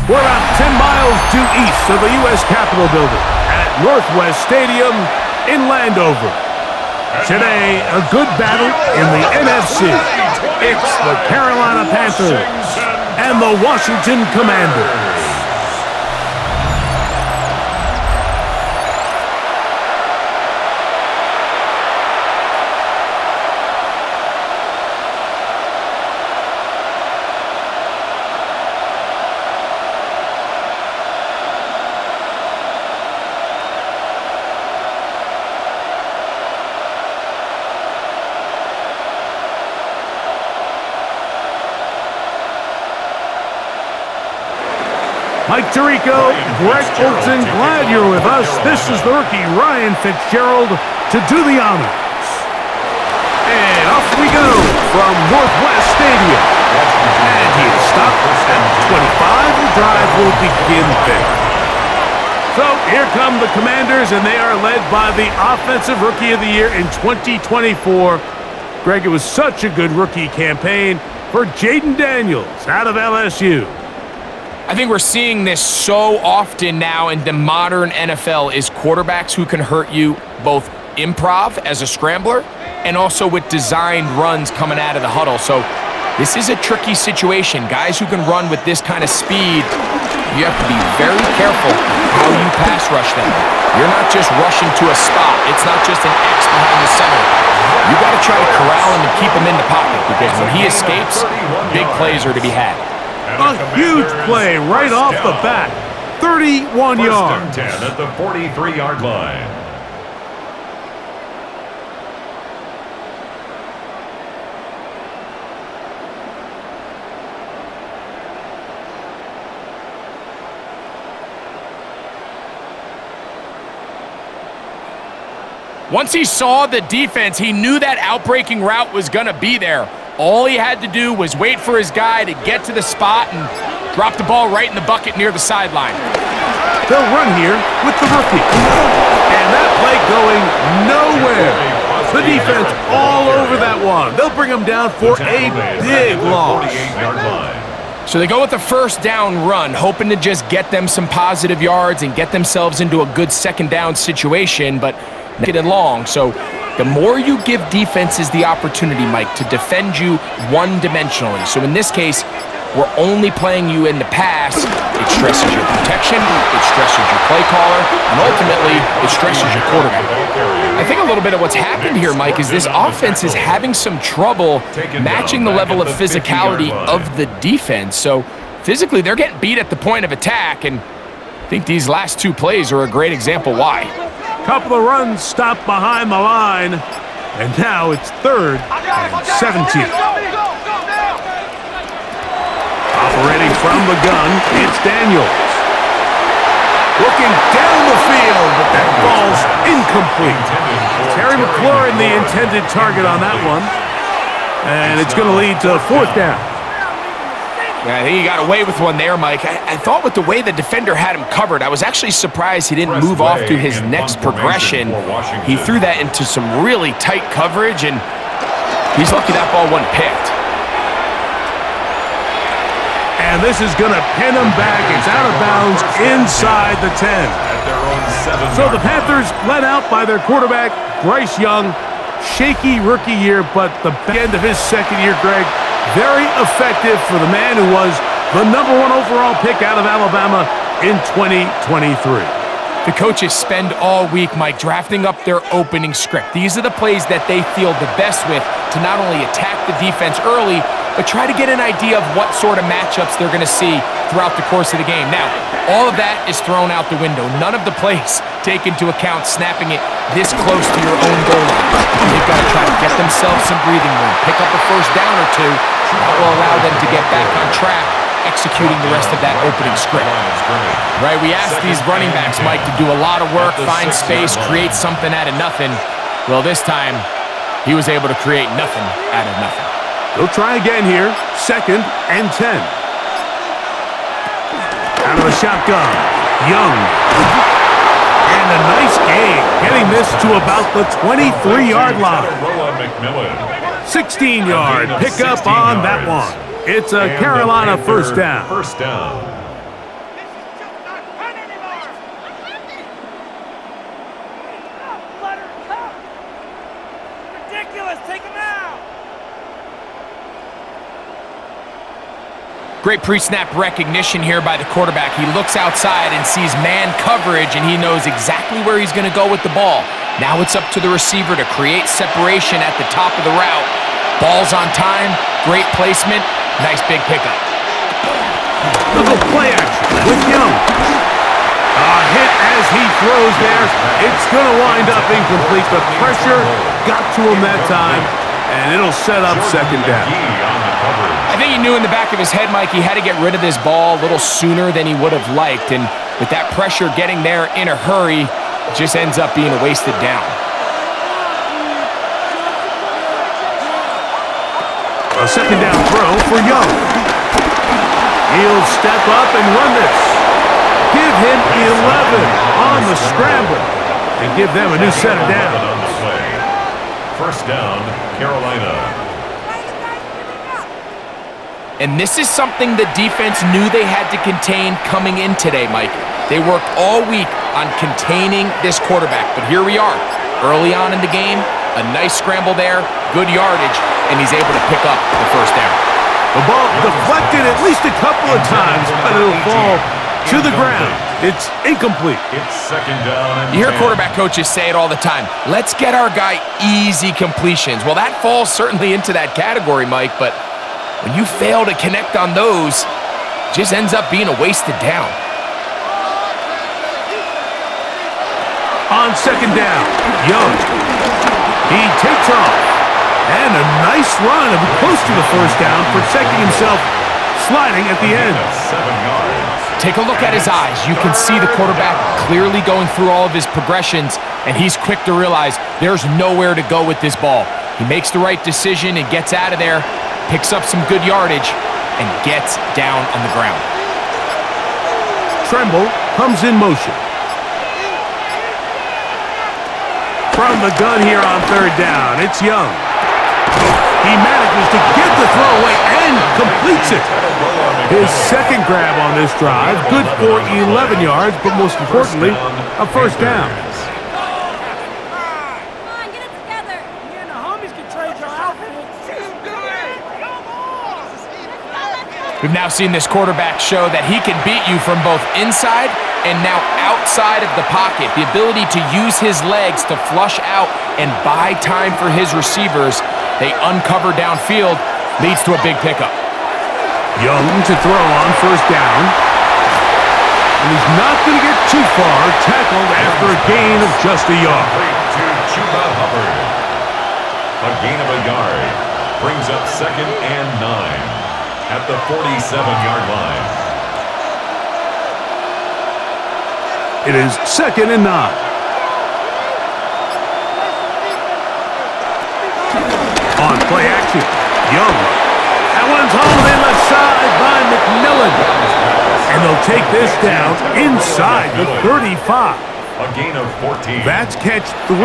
We're about 10 miles due east of the U.S. Capitol building at Northwest Stadium in Landover. Today, a good battle in the NFC. It's the Carolina Panthers and the Washington Commanders. Mike Tirico, Greg Olson, glad you're with us. This is the rookie Ryan Fitzgerald to do the honors. And off we go from Northwest Stadium. And he is stopped at 25. The drive will begin there. So here come the Commanders, and they are led by the Offensive Rookie of the Year in 2024. Greg, it was such a good rookie campaign for Jaden Daniels out of LSU. I think we're seeing this so often now in the modern NFL is quarterbacks who can hurt you both improv as a scrambler and also with designed runs coming out of the huddle. So this is a tricky situation. Guys who can run with this kind of speed, you have to be very careful how you pass rush them. You're not just rushing to a spot. It's not just an X behind the center. You got to try to corral him and keep him in the pocket because when he escapes, big plays are to be had. A huge play right off the bat. 31 yards. First and 10 at the 43-yard line. Once he saw the defense, he knew that outbreaking route was going to be there. All he had to do was wait for his guy to get to the spot and drop the ball right in the bucket near the sideline. They'll run here with the rookie. And that play going nowhere. The defense all over that one. They'll bring him down for a big loss. So they go with the first down run, hoping to just get them some positive yards and get themselves into a good second down situation, but get it long. So the more you give defenses the opportunity, Mike, to defend you one-dimensionally. So in this case, we're only playing you in the pass. It stresses your protection, it stresses your play caller, and ultimately, it stresses your quarterback. I think a little bit of what's happened here, Mike, is this offense is having some trouble matching the level of physicality of the defense. So physically, they're getting beat at the point of attack, and I think these last two plays are a great example why. Couple of runs stopped behind the line, and now it's 3rd and 17. Operating from the gun, it's Daniels. Looking down the field, but that ball's incomplete. Terry McLaurin, the intended target on that one, and it's going to lead to 4th down. Yeah, I think he got away with one there, Mike. I thought with the way the defender had him covered, I was actually surprised he didn't move off to his next progression. He threw that into some really tight coverage, and he's lucky that ball wasn't picked. And this is going to pin him back. It's out of bounds inside the 10. So the Panthers led out by their quarterback, Bryce Young. Shaky rookie year, but the back end of his second year, Greg, very effective for the man who was the #1 overall pick out of Alabama in 2023. The coaches spend all week, Mike, drafting up their opening script. These are the plays that they feel the best with to not only attack the defense early, but try to get an idea of what sort of matchups they're going to see throughout the course of the game. Now, all of that is thrown out the window. None of the plays take into account snapping it this close to your own goal line. They've got to try to get themselves some breathing room, pick up a first down or two. That will allow them to get back on track, executing the rest of that opening script. Right, we asked these running backs, Mike, to do a lot of work, find space, create something out of nothing. Well, this time, he was able to create nothing out of nothing. They'll try again here, 2nd and 10. Out of the shotgun, Young. And a nice gain, getting this to about the 23-yard line. 16-yard pickup on that one. It's a Carolina first down. Great pre-snap recognition here by the quarterback. He looks outside and sees man coverage, and he knows exactly where he's going to go with the ball. Now it's up to the receiver to create separation at the top of the route. Ball's on time, great placement, nice big pickup. Look at play action with Young. A hit as he throws there. It's going to wind up incomplete. The pressure got to him that time, and it'll set up second down. I think he knew in the back of his head, Mike, he had to get rid of this ball a little sooner than he would have liked. And with that pressure getting there in a hurry, it just ends up being a wasted down. A second down throw for Young. He'll step up and run this. Give him 11 on the scramble and give them a new set of downs. First down, Carolina. And this is something the defense knew they had to contain coming in today, Mike. They worked all week on containing this quarterback, but here we are. Early on in the game, a nice scramble there, good yardage, and he's able to pick up the first down. The ball deflected at least a couple of times, but it'll fall to the ground. It's incomplete. It's second down. You hear quarterback coaches say it all the time. Let's get our guy easy completions. Well, that falls certainly into that category, Mike, but when you fail to connect on those, it just ends up being a wasted down. On second down, Young. He takes off. And a nice run, close to the first down, protecting himself, sliding at the end. 7 yards. Take a look at his eyes. You can see the quarterback clearly going through all of his progressions, and he's quick to realize there's nowhere to go with this ball. He makes the right decision and gets out of there, picks up some good yardage, and gets down on the ground. Tremble comes in motion. From the gun here on third down, it's Young. He manages to get the throw away and completes it. His second grab on this drive, good for 11 yards, but most importantly, a first down. We've now seen this quarterback show that he can beat you from both inside and now outside of the pocket. The ability to use his legs to flush out and buy time for his receivers. They uncover downfield, leads to a big pickup. Young to throw on first down. And he's not going to get too far, tackled after a gain of just a yard. To Chuba Hubbard. A gain of a yard brings up second and 9. At the 47-yard line. It is second and 9. On play action, Young. That one's hauled in left side by McMillan. And they'll take this down inside the 35. A gain of 14. That's catch 3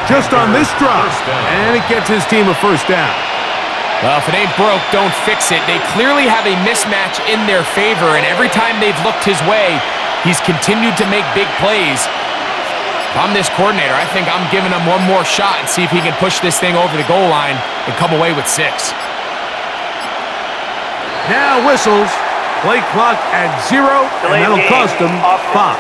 just on this drive. And it gets his team a first down. Well, if it ain't broke, don't fix it. They clearly have a mismatch in their favor, and every time they've looked his way, he's continued to make big plays. If I'm this coordinator, I think I'm giving him one more shot and see if he can push this thing over the goal line and come away with 6. Now whistles. Play clock at 0, and that'll cost them 5.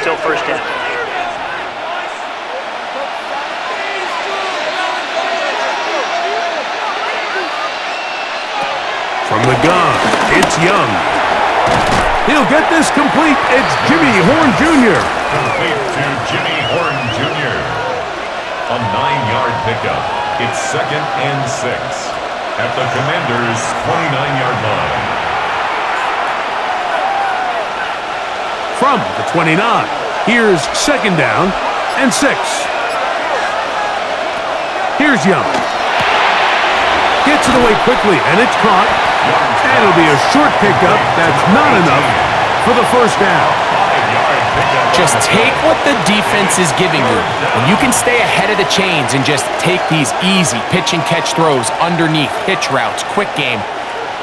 Still first down. From the gun, it's Young. He'll get this complete. It's Jimmy Horn Jr. Complete to Jimmy Horn Jr. A 9-yard pickup. It's second and 6. At the Commanders' 29-yard line. From the 29, here's second down and 6. Here's Young. Gets it away quickly, and it's caught. And it'll be a short pickup. That's not enough for the first down. Just take what the defense is giving you. And you can stay ahead of the chains and just take these easy pitch and catch throws underneath, hitch routes, quick game.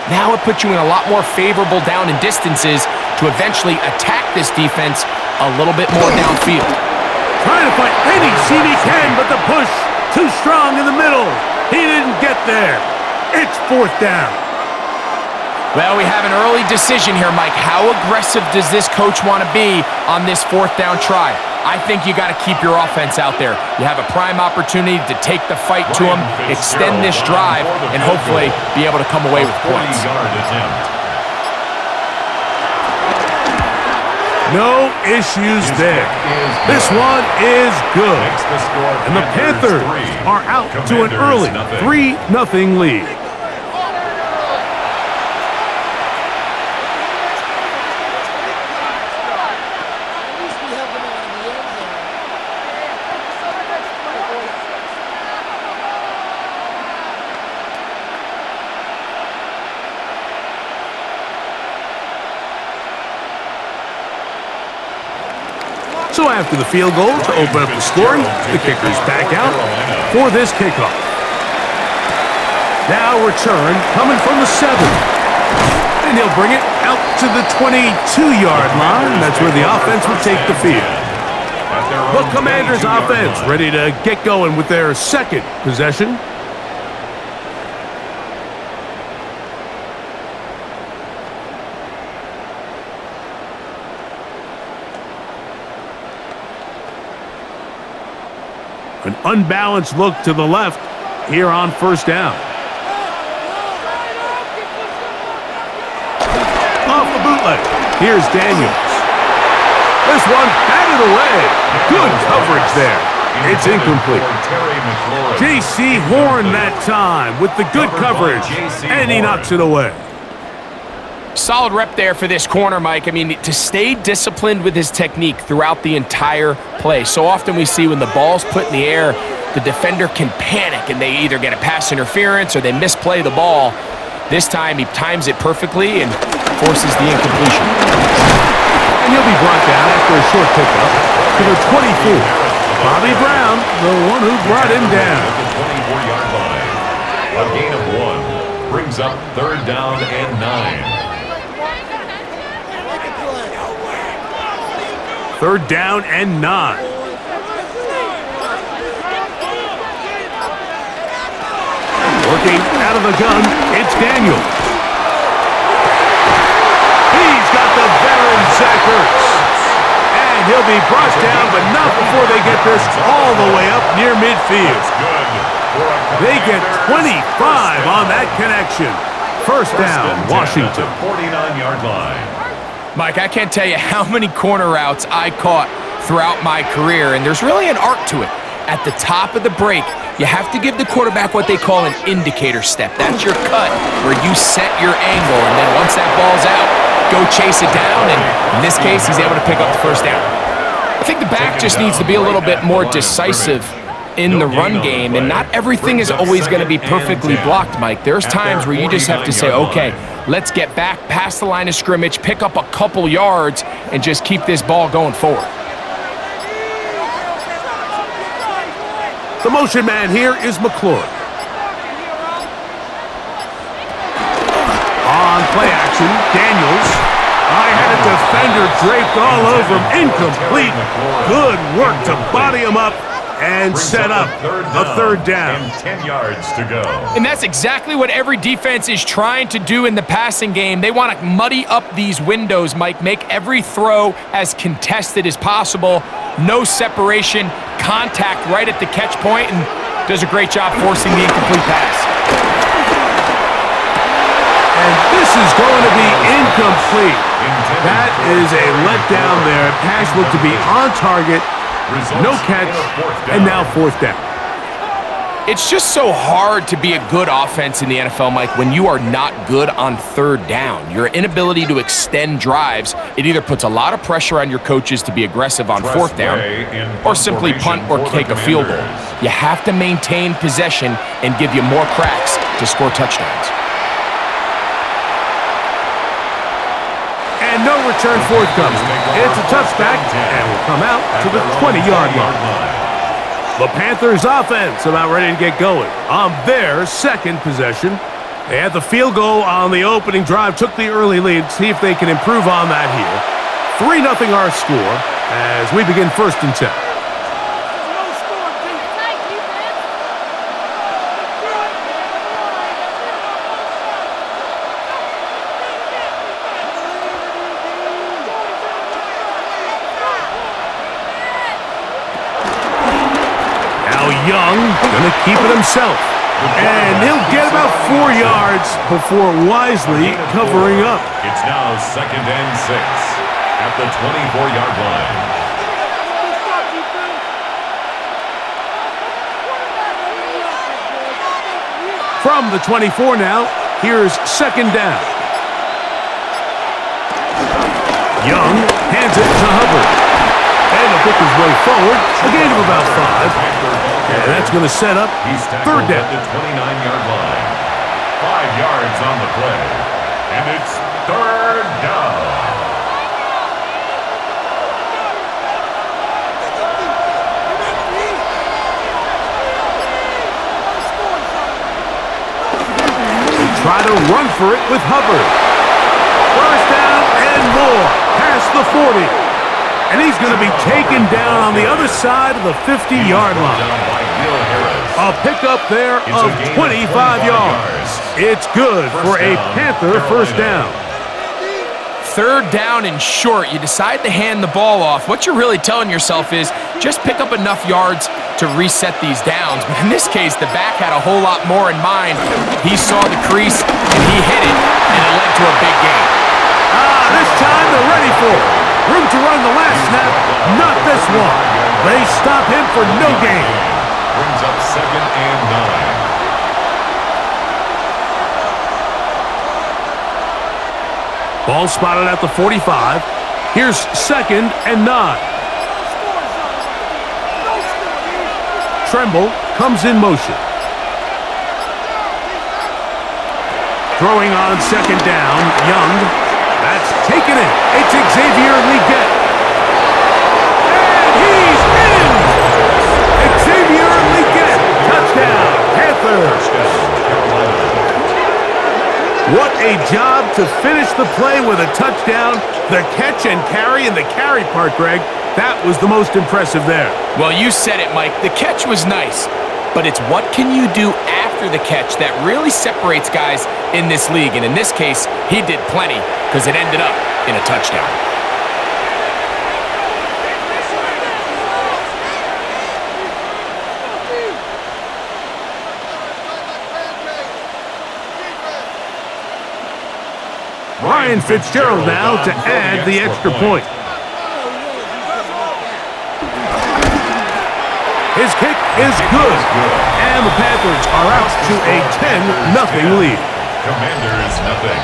Now it puts you in a lot more favorable down and distances to eventually attack this defense a little bit more downfield. Trying to find any seam he can, but the push too strong in the middle. He didn't get there. It's 4th down. Well, we have an early decision here, Mike. How aggressive does this coach want to be on this 4th down try? I think you got to keep your offense out there. You have a prime opportunity to take the fight to him, extend this drive, and hopefully be able to come away with points. No issues there. This one is good. And the Panthers are out to an early 3-0 lead. So after the field goal to open up the scoring, the kicker's back out for this kickoff. Now return coming from the 7. And he'll bring it out to the 22-yard line. That's where the offense will take the field. The Commanders' offense ready to get going with their 2nd possession. An unbalanced look to the left here on 1st down. Off the bootleg. Here's Daniels. This one batted away. Good coverage there. It's incomplete. J.C. Horn that time with the good coverage, and he knocks it away. Solid rep there for this corner, Mike. I mean, to stay disciplined with his technique throughout the entire play. So often we see when the ball's put in the air, the defender can panic and they either get a pass interference or they misplay the ball. This time he times it perfectly and forces the incompletion. And he'll be brought down after a short pickup to the 24. Bobby Brown, the one who brought him down. The 24-yard line. A gain of 1 brings up 3rd down and 9. 3rd down and 9. Working out of the gun, it's Daniels. He's got the veteran Zach Ertz. And he'll be brought down, but not before they get this all the way up near midfield. They get 25 on that connection. 1st down, Washington. 49-yard line. Mike, I can't tell you how many corner routes I caught throughout my career, and there's really an art to it. At the top of the break, you have to give the quarterback what they call an indicator step. That's your cut, where you set your angle, and then once that ball's out, go chase it down, and in this case, he's able to pick up the 1st down. I think the back just needs to be a little bit more decisive in the run game, and not everything is always going to be perfectly blocked, Mike. There's times where you just have to say, okay, let's get back past the line of scrimmage, pick up a couple yards, and just keep this ball going forward. The motion man here is McLaurin. On play action, Daniels. I had a defender draped all over him. Incomplete. Good work to body him up and set up a 3rd down. And 10 yards to go. And that's exactly what every defense is trying to do in the passing game. They want to muddy up these windows, Mike, make every throw as contested as possible. No separation, contact right at the catch point, and does a great job forcing the incomplete pass. And this is going to be incomplete. That is a letdown there. Pass looked to be on target. No catch, and now 4th down. It's just so hard to be a good offense in the NFL, Mike, when you are not good on 3rd down. Your inability to extend drives, it either puts a lot of pressure on your coaches to be aggressive on 4th down or simply punt or take a field goal. You have to maintain possession and give you more cracks to score touchdowns. And no return forthcoming. It's a touchback, and will come out to the 20-yard line. The Panthers' offense about ready to get going on their 2nd possession. They had the field goal on the opening drive, took the early lead. See if they can improve on that here. 3-0 our score as we begin 1st and 10. Young gonna keep it himself, and he'll get about 4 yards before wisely covering up. It's now 2nd and 6 at the 24-yard line. From the 24 now, here's 2nd down. Young hands it to Hubbard, and he'll pick his way forward, a gain of about 5. And that's going to set up 3rd down. At the 29-yard line. 5 yards on the play. And it's 3rd down. They try to run for it with Hubbard. 1st down and more. Past the 40. And he's going to be taken down on the other side of the 50-yard line. A pickup there of 25 yards. It's good for a Panther 1st down. 3rd down and short. You decide to hand the ball off. What you're really telling yourself is just pick up enough yards to reset these downs. But in this case, the back had a whole lot more in mind. He saw the crease, and he hit it, and it led to a big gain. This time they're ready for it. Room to run the last snap, not this one. They stop him for no gain. Brings up 2nd and 9. Ball spotted at the 45. Here's 2nd and 9. Tremble comes in motion. Throwing on 2nd down, Young. That's taken in. It's Xavier Leggett. And he's in! Xavier Leggett. Touchdown, Panthers. What a job to finish the play with a touchdown. The catch and carry, and the carry part, Greg, that was the most impressive there. Well, you said it, Mike. The catch was nice, but it's what can you do after the catch that really separates guys in this league. And in this case, he did plenty because it ended up in a touchdown. Ryan Fitzgerald now to add the extra point. His kick is good, and the Panthers are out to a 10-0 lead. Commanders nothing.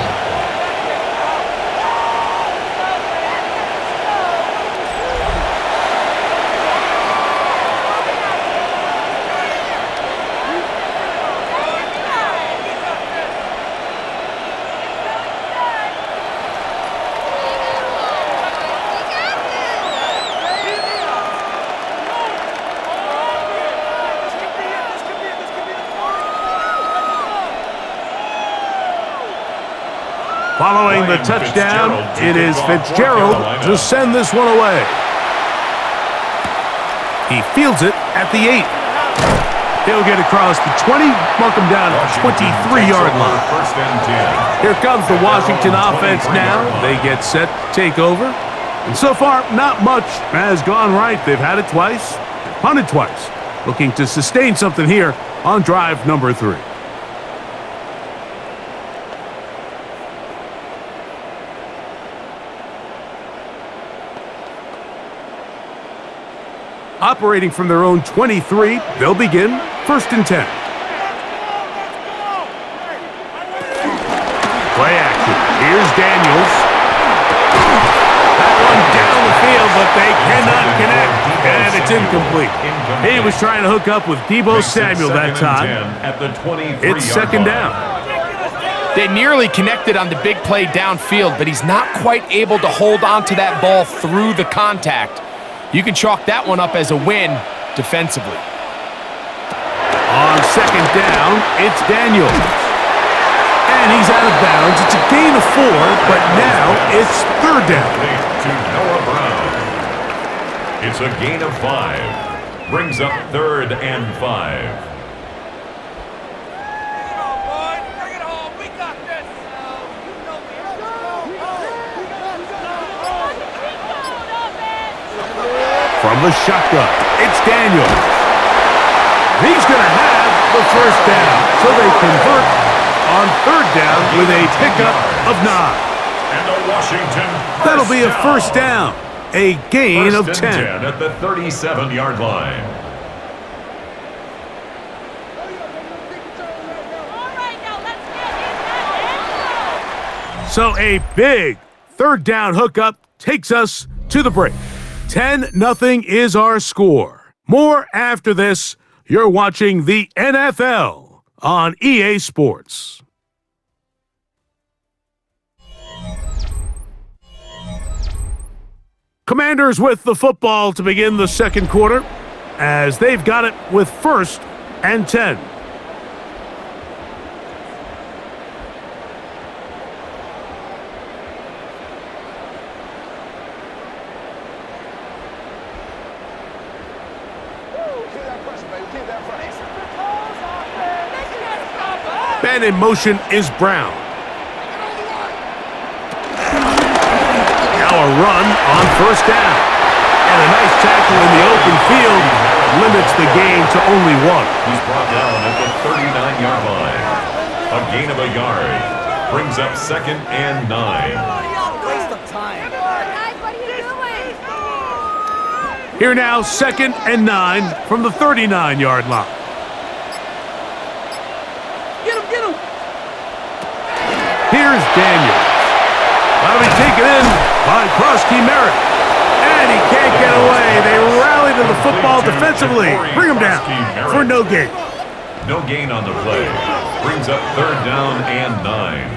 Following the touchdown, it is Fitzgerald to send this one away. He fields it at the 8. He'll get across the 20, mark him down at the 23-yard line. Here comes the Washington offense now. They get set to take over. And so far, not much has gone right. They've had it twice, punted twice. Looking to sustain something here on drive number 3. Operating from their own 23, they'll begin 1st and 10. Play action. Here's Daniels. That one down the field, but they cannot connect, and it's incomplete. He was trying to hook up with Deebo Samuel that time. It's 2nd down. They nearly connected on the big play downfield, but he's not quite able to hold on to that ball through the contact. You can chalk that one up as a win defensively. On 2nd down, it's Daniels. And he's out of bounds. It's a gain of 4, but now it's third down. To Noah Brown. It's a gain of 5. Brings up 3rd and 5. From the shotgun, it's Daniels. He's going to have the first down. So they convert on third down with a pickup of 9. And the Washington That'll be a first down. A gain of 10. 10 at the 37-yard line. So a big third down hookup takes us to the break. 10-0 is our score. More after this. You're watching the NFL on EA Sports. Commanders with the football to begin the second quarter as they've got it with 1st and 10. Man in motion is Brown. Now a run on first down. And a nice tackle in the open field limits the gain to only 1. He's brought down at the 39-yard line. A gain of a yard. Brings up 2nd and 9. Waste of time. Guys, what are you doing? Here now, 2nd and 9 from the 39-yard line. Get him! Here's Daniels. That'll be taken in by Krosky Merritt. And he can't get away. They rally to the football defensively. Bring him down for no gain. No gain on the play. Brings up 3rd down and 9.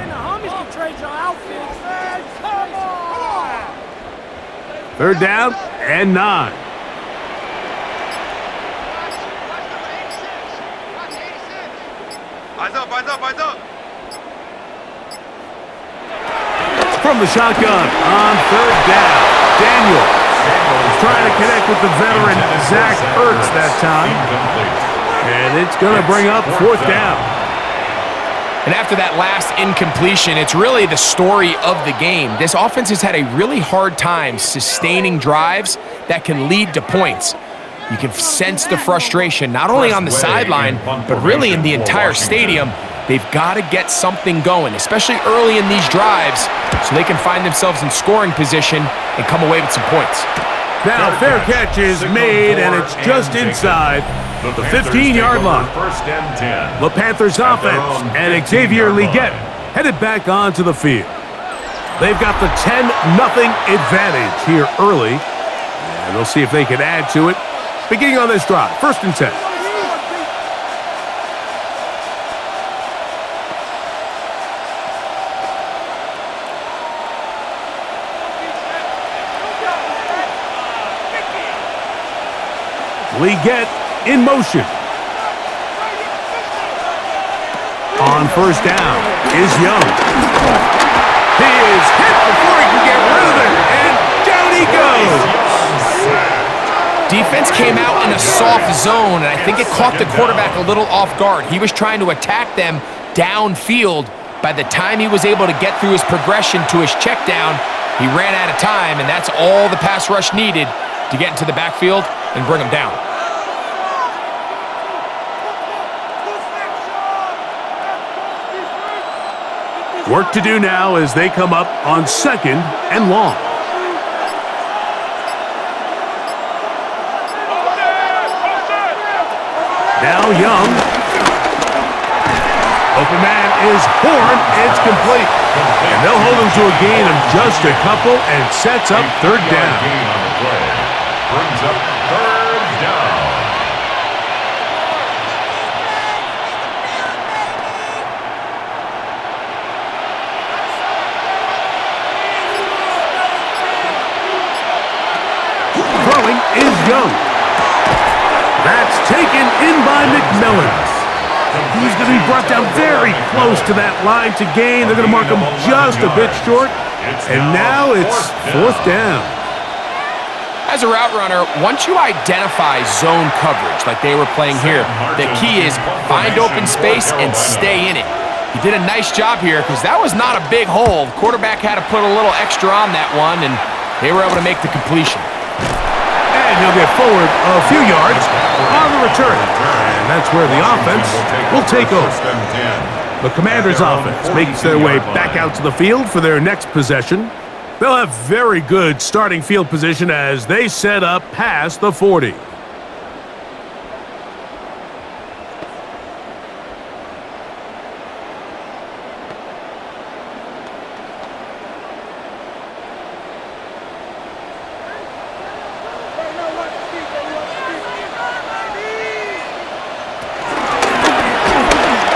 3rd down and 9. Eyes up. From the shotgun on 3rd down. Daniels trying to connect with the veteran Zach Ertz that time. And it's going to bring up 4th down. And after that last incompletion, it's really the story of the game. This offense has had a really hard time sustaining drives that can lead to points. You can sense the frustration, not only on the sideline, but really in the entire stadium. They've got to get something going, especially early in these drives, so they can find themselves in scoring position and come away with some points. Now, fair catch is made, and it's just inside the 15-yard line. 1st and 10. The Panthers offense and Xavier Legette headed back onto the field. They've got the 10-0 advantage here early, and they'll see if they can add to it. Beginning on this drive, 1st and 10. Legette in motion. On 1st down is Young. He is hit before he can get rid of it, and down he goes. Defense came out in a soft zone, and I think it caught the quarterback a little off guard. He was trying to attack them downfield. By the time he was able to get through his progression to his check down, he ran out of time, and that's all the pass rush needed to get into the backfield and bring him down. Work to do now as they come up on 2nd and long. Now Young. Open man is Horn. It's complete. And they'll hold him to a gain of just a couple and sets up 3rd down. Gain on the play. Brings up 3rd down. Throwing is Young. That's taken in by McMillan. He's going to be brought down very close to that line to gain. They're going to mark him just a bit short. And now it's fourth down. As a route runner, once you identify zone coverage like they were playing here, the key is find open space and stay in it. He did a nice job here because that was not a big hole. The quarterback had to put a little extra on that one, and they were able to make the completion. And he'll get forward a few yards on the return. And that's where the offense will take over. The Commanders' offense makes their way back out to the field for their next possession. They'll have very good starting field position as they set up past the 40.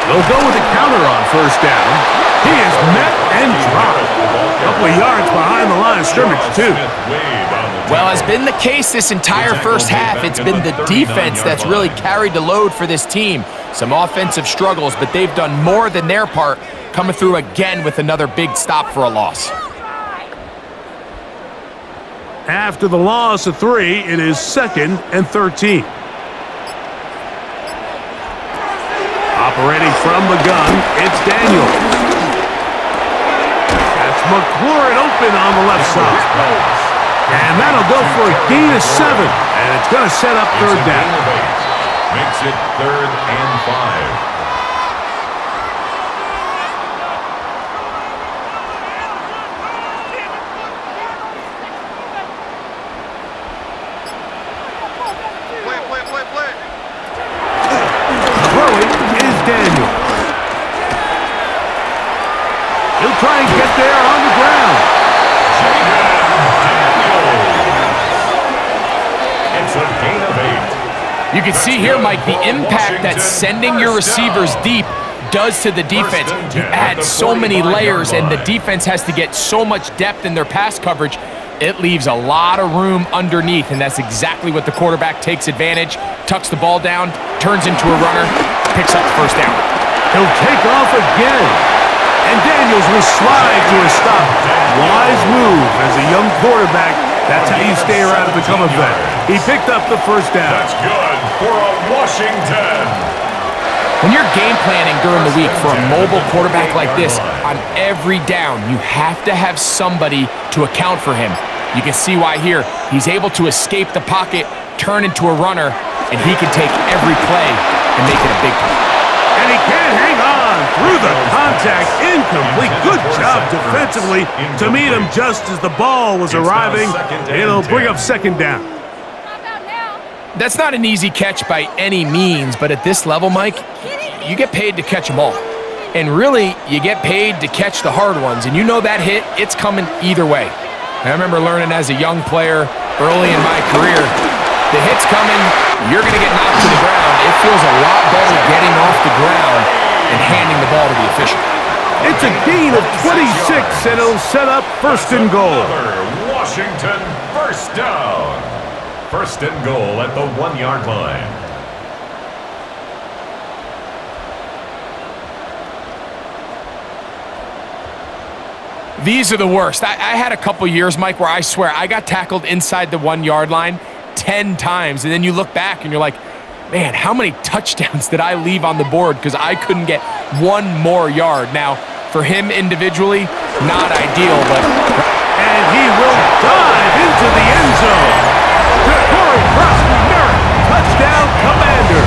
They'll go with a counter on first down. He is met and dropped. A couple of yards behind the line of scrimmage, too. Well, as been the case this entire first half, it's been the defense that's really carried the load for this team. Some offensive struggles, but they've done more than their part, coming through again with another big stop for a loss. After the loss of 3, it is 2nd and 13. Operating from the gun, it's Daniels. That's McLaurin open on the left side. And that'll go for a gain of 7. And it's going to set up third down. Makes it 3rd and 5. Throwing is Daniels. He'll try and get there on the ground. It's a gain of 8. You can see here, Mike, the impact that sending your receivers deep does to the defense. You add so many layers, and the defense has to get so much depth in their pass coverage. It leaves a lot of room underneath, and that's exactly what the quarterback takes advantage, tucks the ball down, turns into a runner, picks up the first down. He'll take off again. And Daniels will slide to a stop. Wise move as a young quarterback. That's how you stay around and become a vet. He picked up the first down. That's good for a Washington. When you're game planning during the week for a mobile quarterback like this, on every down, you have to have somebody to account for him. You can see why here. He's able to escape the pocket, turn into a runner, and he can take every play and make it a big play. And he can't hang on through the contact. Incomplete. Good job defensively to meet him just as the ball was arriving. It'll bring up second down. That's not an easy catch by any means, but at this level, Mike, you get paid to catch them all. And really, you get paid to catch the hard ones. And you know that hit, it's coming either way. I remember learning as a young player early in my career, the hit's coming, you're going to get knocked to the ground. It feels a lot better getting off the ground and handing the ball to the official. It's a gain of 26, and it'll set up first and goal. Another Washington first down. First and goal at the 1-yard line. These are the worst. I had a couple years, Mike, where I swear I got tackled inside the 1-yard line 10 times, and then you look back and you're like, man, how many touchdowns did I leave on the board because I couldn't get one more yard? Now, for him individually, not ideal, but... And he will dive into the end zone. Corey Cross-Merritt, touchdown, Commander.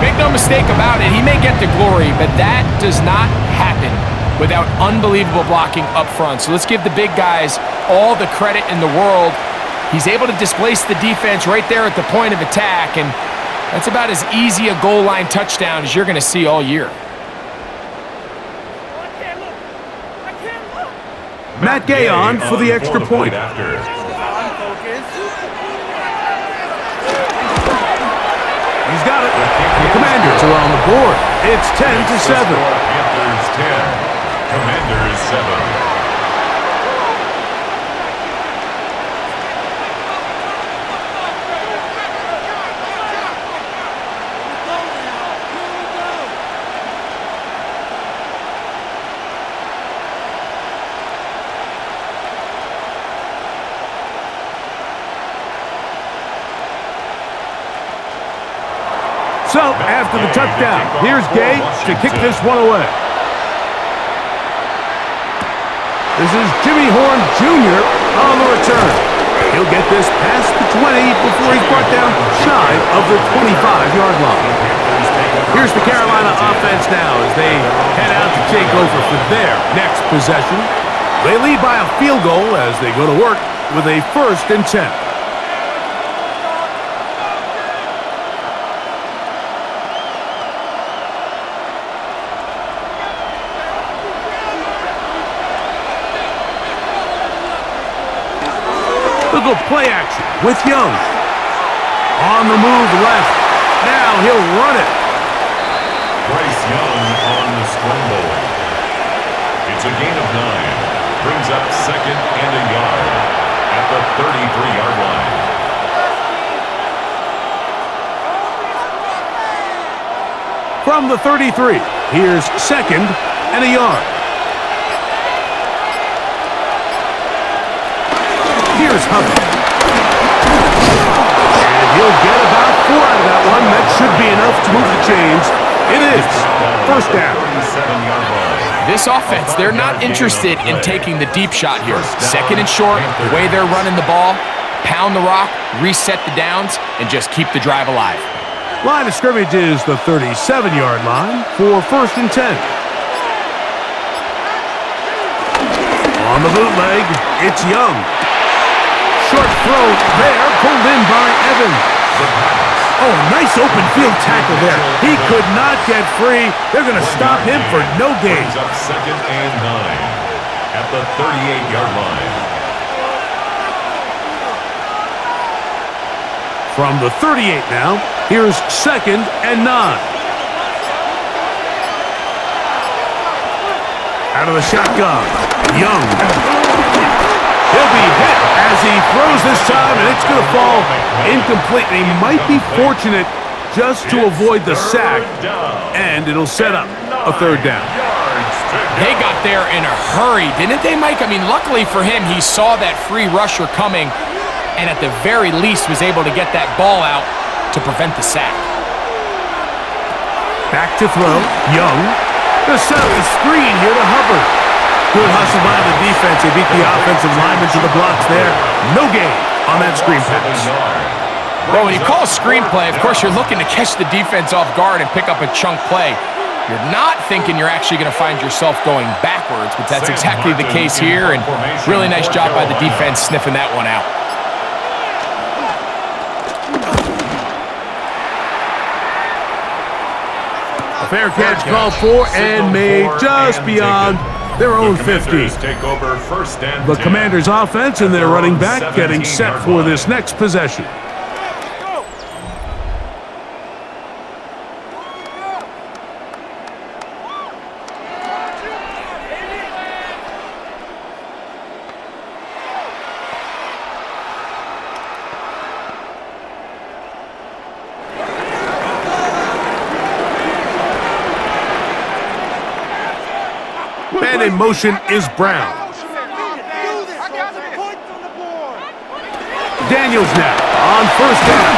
Make no mistake about it, he may get the glory, but that does not happen without unbelievable blocking up front. So let's give the big guys all the credit in the world. He's able to displace the defense right there at the point of attack, and that's about as easy a goal line touchdown as you're going to see all year. Matt Gay on for the extra point. He's got it. The Commanders are on the board. It's 10-7. Panthers 10, Commanders 7. touchdown. Here's Gay to kick this one away. This is Jimmy Horn Jr. on the return. He'll get this past the 20 before he's brought down shy of the 25-yard line. Here's the Carolina offense now as they head out to take over for their next possession. They lead by a field goal as they go to work with a 1st and 10. They'll go play action with Young. On the move left. Now he'll run it. Bryce Young on the scramble. It's a gain of 9. Brings up 2nd and a yard at the 33-yard line. From the 33, here's 2nd and a yard. Here's Hubbard. And he'll get about 4 out of that one. That should be enough to move the chains. It is 1st down. 37-yard line. This offense, they're not interested in taking the deep shot here. 2nd and short, the way they're running the ball, pound the rock, reset the downs, and just keep the drive alive. Line of scrimmage is the 37-yard line for 1st and 10. On the bootleg, it's Young. Short throw there, pulled in by Evans. Oh, a nice open field tackle there. He could not get free. They're going to stop him for no gain. Brings up 2nd and 9 at the 38-yard line. From the 38 now, here's 2nd and 9. Out of the shotgun, Young. He'll be hit as he throws this time, and it's going to fall incomplete. And he might be fortunate just to avoid the sack, and it'll set up a 3rd down. They got there in a hurry, didn't they, Mike? I mean, luckily for him, he saw that free rusher coming, and at the very least was able to get that ball out to prevent the sack. Back to throw, Young. The set up the screen here to Hubbard. Good hustle by the defense. They beat the offensive lineman to the blocks there. No gain on that screen pass. Well, when you call a screenplay, of course, you're looking to catch the defense off guard and pick up a chunk play. You're not thinking you're actually going to find yourself going backwards, but that's exactly the case here, and really nice job by the defense sniffing that one out. A fair catch called for and made just beyond their own 50. Take over 1st and The 10. Commanders' offense and their running back getting set for this next possession. Man in motion is Brown. Daniels now on 1st down.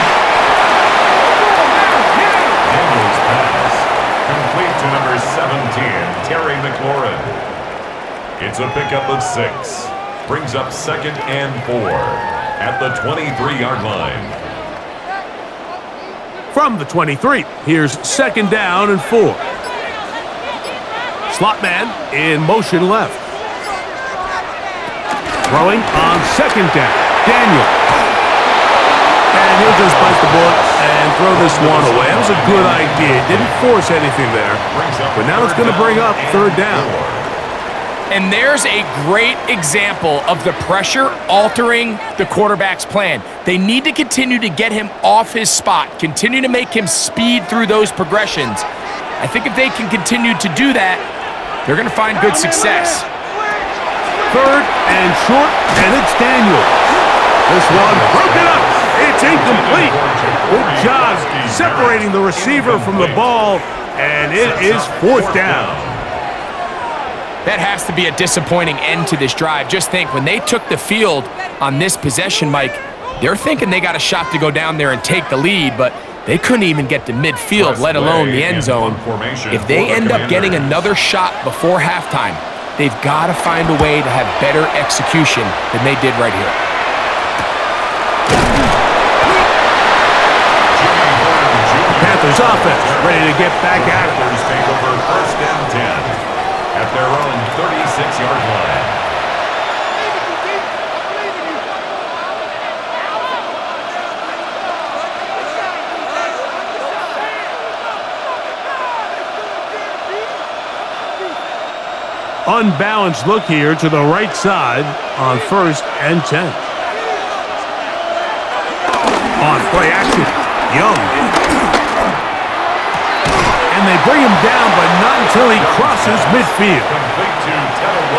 Daniels pass. Complete to number 17, Terry McLaurin. It's a pickup of 6. Brings up 2nd and 4 at the 23-yard line. From the 23, here's 2nd down and 4. Slot man in motion left. Throwing on 2nd down. Daniel. And he'll just bite the bullet and throw this one away. That was a good idea. Didn't force anything there. But now it's going to bring up 3rd down. And there's a great example of the pressure altering the quarterback's plan. They need to continue to get him off his spot, continue to make him speed through those progressions. I think if they can continue to do that, they're going to find good success. 3rd and short, and it's Daniel. This one broken up. It's incomplete. Good job separating the receiver from the ball, and it is 4th down. That has to be a disappointing end to this drive. Just think, when they took the field on this possession, Mike, they're thinking they got a shot to go down there and take the lead, but They couldn't even get to midfield, let alone the end zone. If they end up getting another shot before halftime, they've got to find a way to have better execution than they did right here. Panthers offense ready to get back at it. Panthers take over 1st and 10 at their own 36-yard line. Unbalanced look here to the right side on 1st and 10. On play action, Young. And they bring him down, but not until he crosses midfield.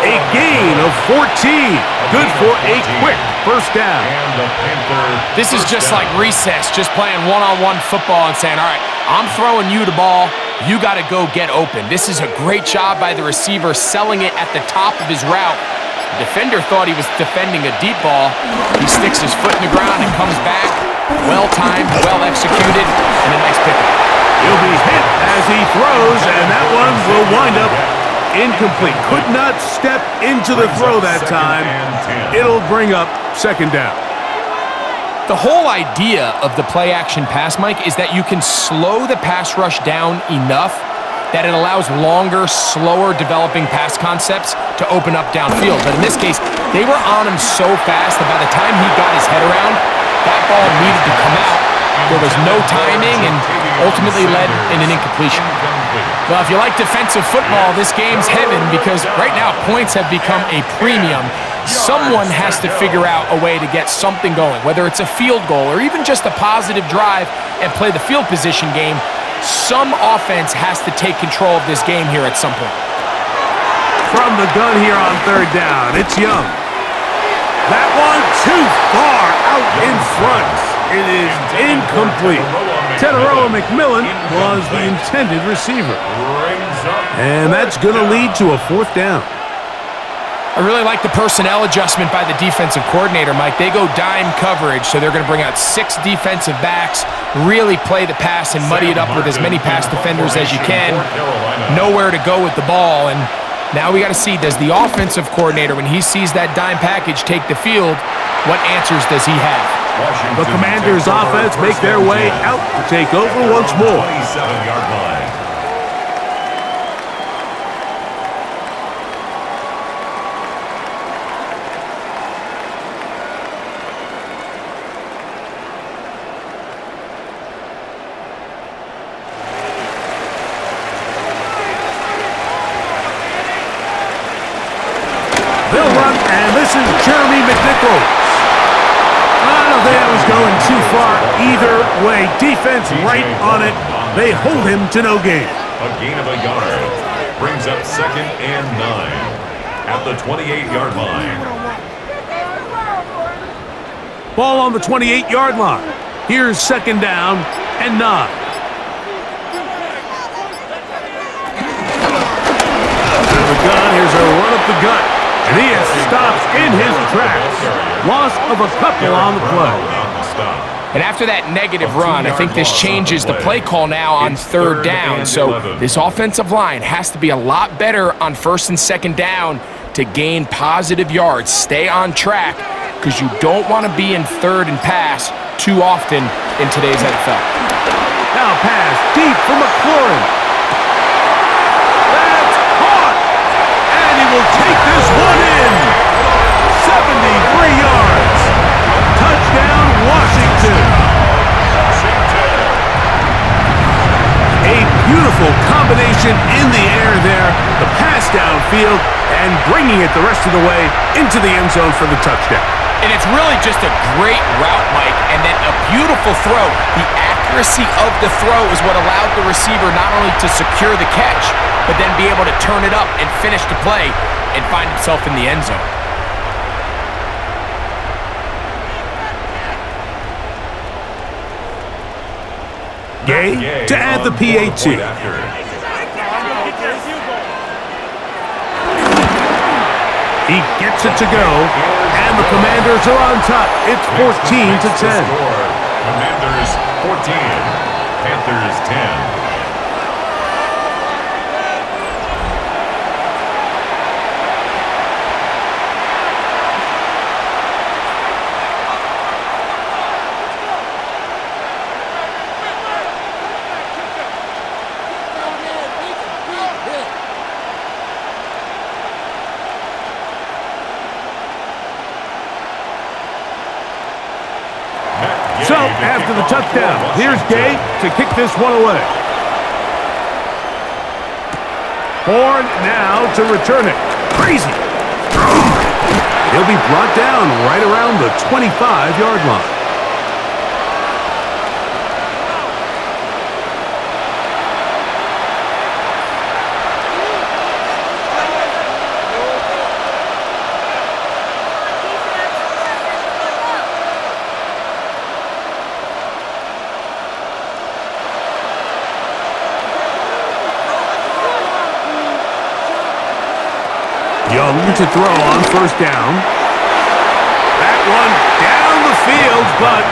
A gain of 14. Good for a quick 1st down. This is just like recess, just playing one-on-one football and saying, all right, I'm throwing you the ball. You got to go get open. This is a great job by the receiver selling it at the top of his route. The defender thought he was defending a deep ball. He sticks his foot in the ground and comes back. Well-timed, well-executed, and a nice pickup. He'll be hit as he throws, and that one will wind up incomplete. Could not step into the throw that time. It'll bring up 2nd down. The whole idea of the play-action pass, Mike, is that you can slow the pass rush down enough that it allows longer, slower developing pass concepts to open up downfield. But in this case, they were on him so fast that by the time he got his head around, that ball needed to come out. There was no timing and ultimately led in an incompletion. Well, if you like defensive football, this game's heaven because right now points have become a premium. Someone has to figure out a way to get something going, whether it's a field goal or even just a positive drive and play the field position game. Some offense has to take control of this game here at some point. From the gun here on 3rd down, it's Young. That one too far out in front. It is incomplete. Teteroa McMillan was the intended receiver. And that's going to lead to a 4th down. I really like the personnel adjustment by the defensive coordinator, Mike. They go dime coverage, so they're going to bring out 6 defensive backs, really play the pass and muddy it up with as many pass defenders as you can. Nowhere to go with the ball, and now we got to see, does the offensive coordinator, when he sees that dime package take the field, what answers does he have? The Commanders' offense make their way out to take over once more. 27-yard line. They'll run, and this is Jeremy McNichols. I don't think that was going too far either way. Defense right on it. They hold him to no gain. A gain of a yard brings up 2nd and 9 at the 28-yard line. Ball on the 28-yard line. Here's 2nd down and 9. The gun, here's a run up the gut. And he is stopped in his tracks. Loss of a couple on the play. And after that negative run, I think this changes the play call now on 3rd down. So this offensive line has to be a lot better on 1st and 2nd down to gain positive yards. Stay on track because you don't want to be in 3rd and pass too often in today's NFL. Now pass deep for McLaurin. Will take this one in. 73 yards. Touchdown, Washington. A beautiful combination in the air there. The pass downfield and bringing it the rest of the way into the end zone for the touchdown. And it's really just a great route, Mike, and then a beautiful throw. The accuracy of the throw is what allowed the receiver not only to secure the catch, but then be able to turn it up and finish the play and find himself in the end zone. Gay to add the PAT. He gets it to go, and the Commanders are on top. It's 14-10. Commanders 14, Panthers 10. So, after the touchdown, here's Gay to kick this one away. Horn now to return it. Crazy. He'll be brought down right around the 25-yard line. Young to throw on first down. That one down the field, but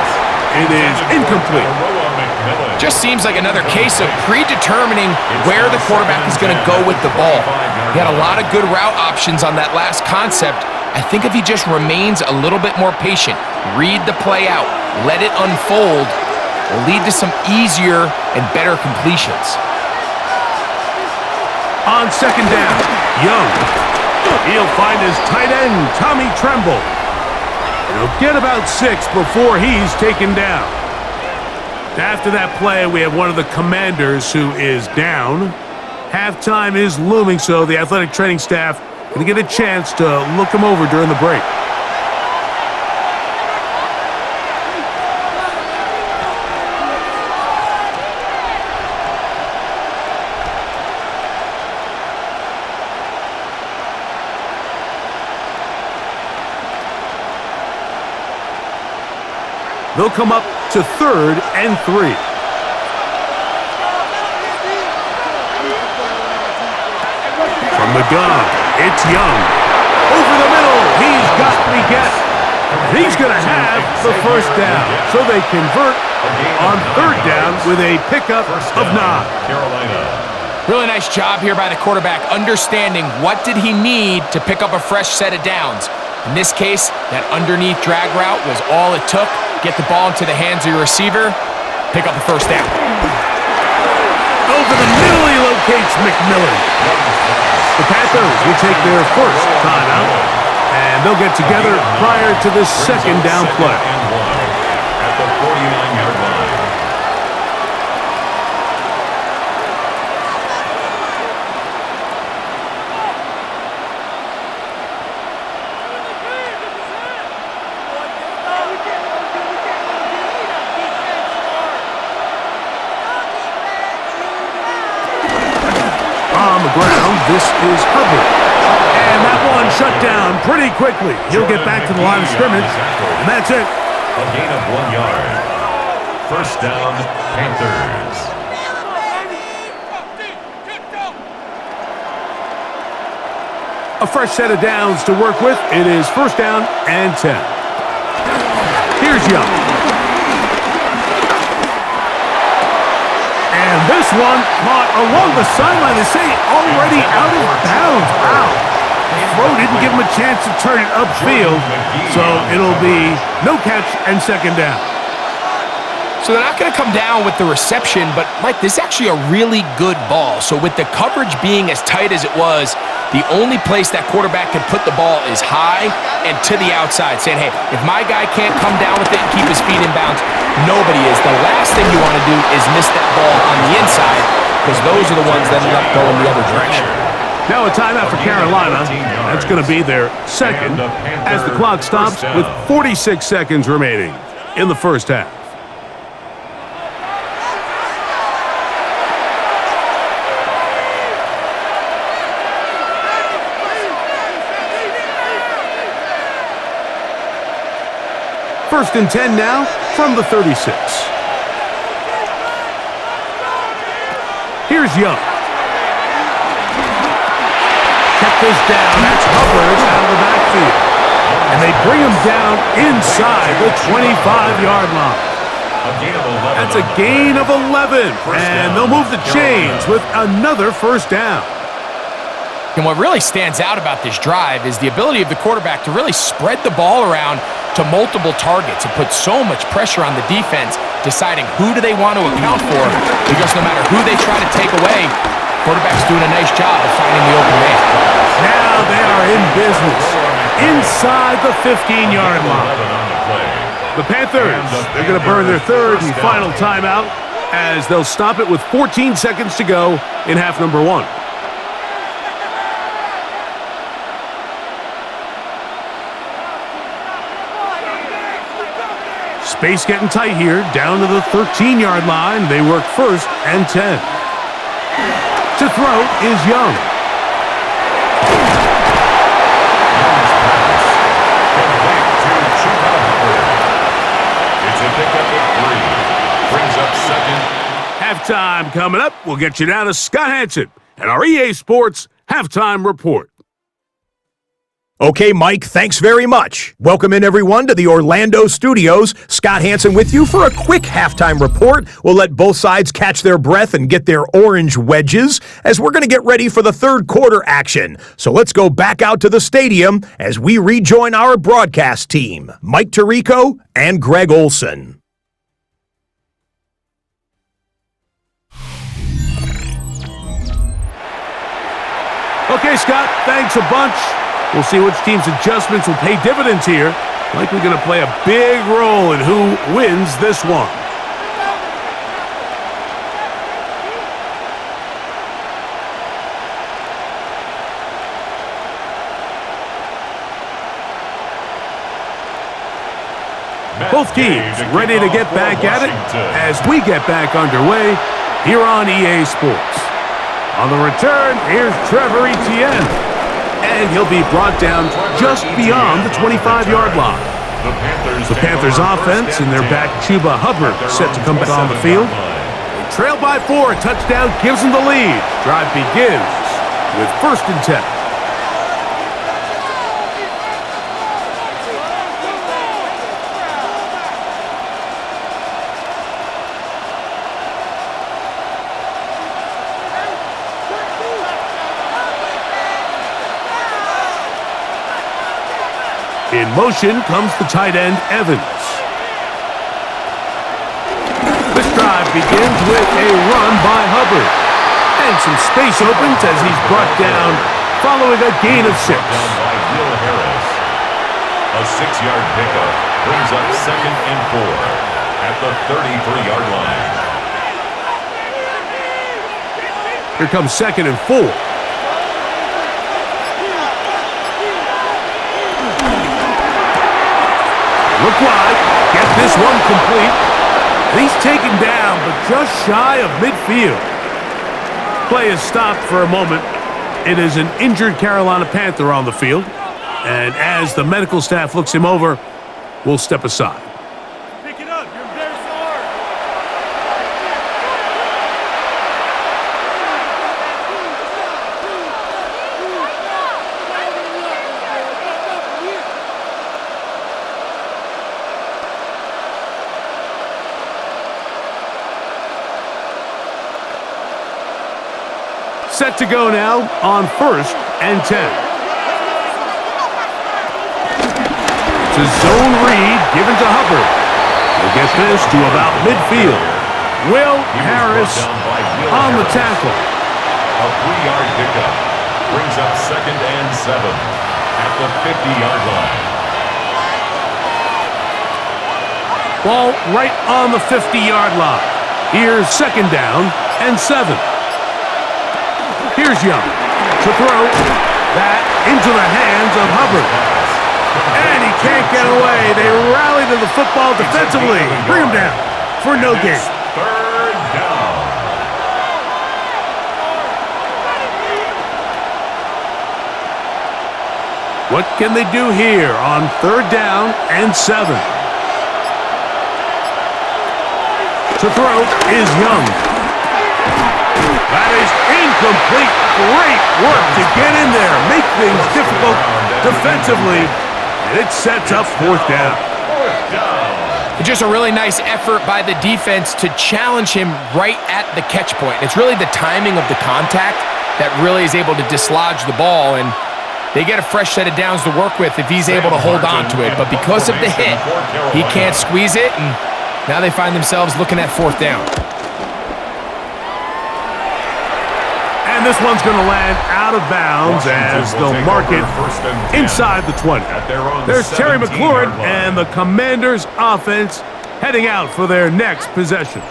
it is incomplete. Just seems like another case of predetermining where the quarterback is going to go with the ball. He had a lot of good route options on that last concept. I think if he just remains a little bit more patient, read the play out, let it unfold, will lead to some easier and better completions. On second down, Young. He'll find his tight end, Tommy Tremble. He'll get about 6 before he's taken down. After that play, we have one of the commanders who is down. Halftime is looming, so the athletic training staff going to get a chance to look him over during the break. They'll come up to 3rd and 3. From the gun, it's Young. Over the middle, he's got Miguel. He's going to have the first down, so they convert on 3rd down with a pickup of 9. Really nice job here by the quarterback, understanding what did he need to pick up a fresh set of downs. In this case, that underneath drag route was all it took. Get the ball into the hands of your receiver, pick up the first down. Over the middle, he locates McMillan. The Panthers will take their first timeout, and they'll get together prior to the second down play. At the 49-yard line. This is Hubbard. And that one shut down pretty quickly. He'll get back to the line of scrimmage, and that's it. A gain of 1 yard. First down, Panthers. A fresh set of downs to work with. It is first down and 10. Here's Young. And this one caught along the sideline. They say already out of bounds. Wow. The throw didn't give him a chance to turn it upfield, so it'll be no catch and second down. So they're not going to come down with the reception, but, Mike, this is actually a really good ball. So with the coverage being as tight as it was, the only place that quarterback can put the ball is high and to the outside, saying, hey, if my guy can't come down with it and keep his feet in bounds, nobody is. The last thing you want to do is miss that ball on the inside, because those are the ones that end up going the other direction. Now a timeout for Carolina. That's going to be their second as the clock stops with 46 seconds remaining in the first half. First and 10 now from the 36. Here's Young. Kept this down. That's Hubbard out of the backfield. And they bring him down inside the 25-yard line. That's a gain of 11, and they'll move the chains with another first down. And what really stands out about this drive is the ability of the quarterback to really spread the ball around to multiple targets and put so much pressure on the defense, deciding who do they want to account for, because no matter who they try to take away, quarterback's doing a nice job of finding the open man. Now they are in business inside the 15-yard line. The Panthers, they're going to burn their third and final timeout as they'll stop it with 14 seconds to go in half number one. Space getting tight here, down to the 13-yard line. They work first and 10. To throw is Young. It's a pickup of 3. Brings up second. Halftime coming up. We'll get you down to Scott Hansen and our EA Sports Halftime Report. Okay, Mike, thanks very much. Welcome in, everyone, to the Orlando studios. Scott Hansen with you for a quick halftime report. We'll let both sides catch their breath and get their orange wedges as we're going to get ready for the third quarter action. So let's go back out to the stadium as we rejoin our broadcast team, Mike Tirico and Greg Olson. Okay, Scott, thanks a bunch. We'll see which team's adjustments will pay dividends here. Likely going to play a big role in who wins this one. Both teams ready to get back at it as we get back underway here on EA Sports. On the return, here's Trevor Etienne. And he'll be brought down just beyond the 25-yard line. The Panthers offense and their back Chuba Hubbard set to come back on the field. They trail by 4, a touchdown gives them the lead. Drive begins with first and 10. In motion comes the tight end, Evans. This drive begins with a run by Hubbard. And some space opens as he's brought down following a gain of 6. A 6-yard pickup brings up second and 4 at the 33-yard line. Here comes second and 4. Look wide, get this one complete. And he's taken down, but just shy of midfield. Play is stopped for a moment. It is an injured Carolina Panther on the field. And as the medical staff looks him over, we'll step aside. Pick it up, you're very sore. Set to go now on first and 10. It's a zone read given to Hubbard. He'll get this to about midfield. Will Harris on the tackle. A 3-yard pickup brings up second and 7 at the 50-yard line. Ball right on the 50-yard line. Here's second down and 7. Here's Young to throw that into the hands of Hubbard. And he can't get away. They rally to the football defensively. Bring him down for no gain. Third down. What can they do here on third down and 7? To throw is Young. That is incomplete. Great work to get in there, make things difficult defensively, and it sets up fourth down. Fourth down. Just a really nice effort by the defense to challenge him right at the catch point. It's really the timing of the contact that really is able to dislodge the ball, and they get a fresh set of downs to work with if he's able to hold on to it. But because of the hit, he can't squeeze it, and now they find themselves looking at 4th down. And this one's going to land out of bounds as they'll mark it inside the 20. There's Terry McLaurin and the Commanders' offense heading out for their next possession.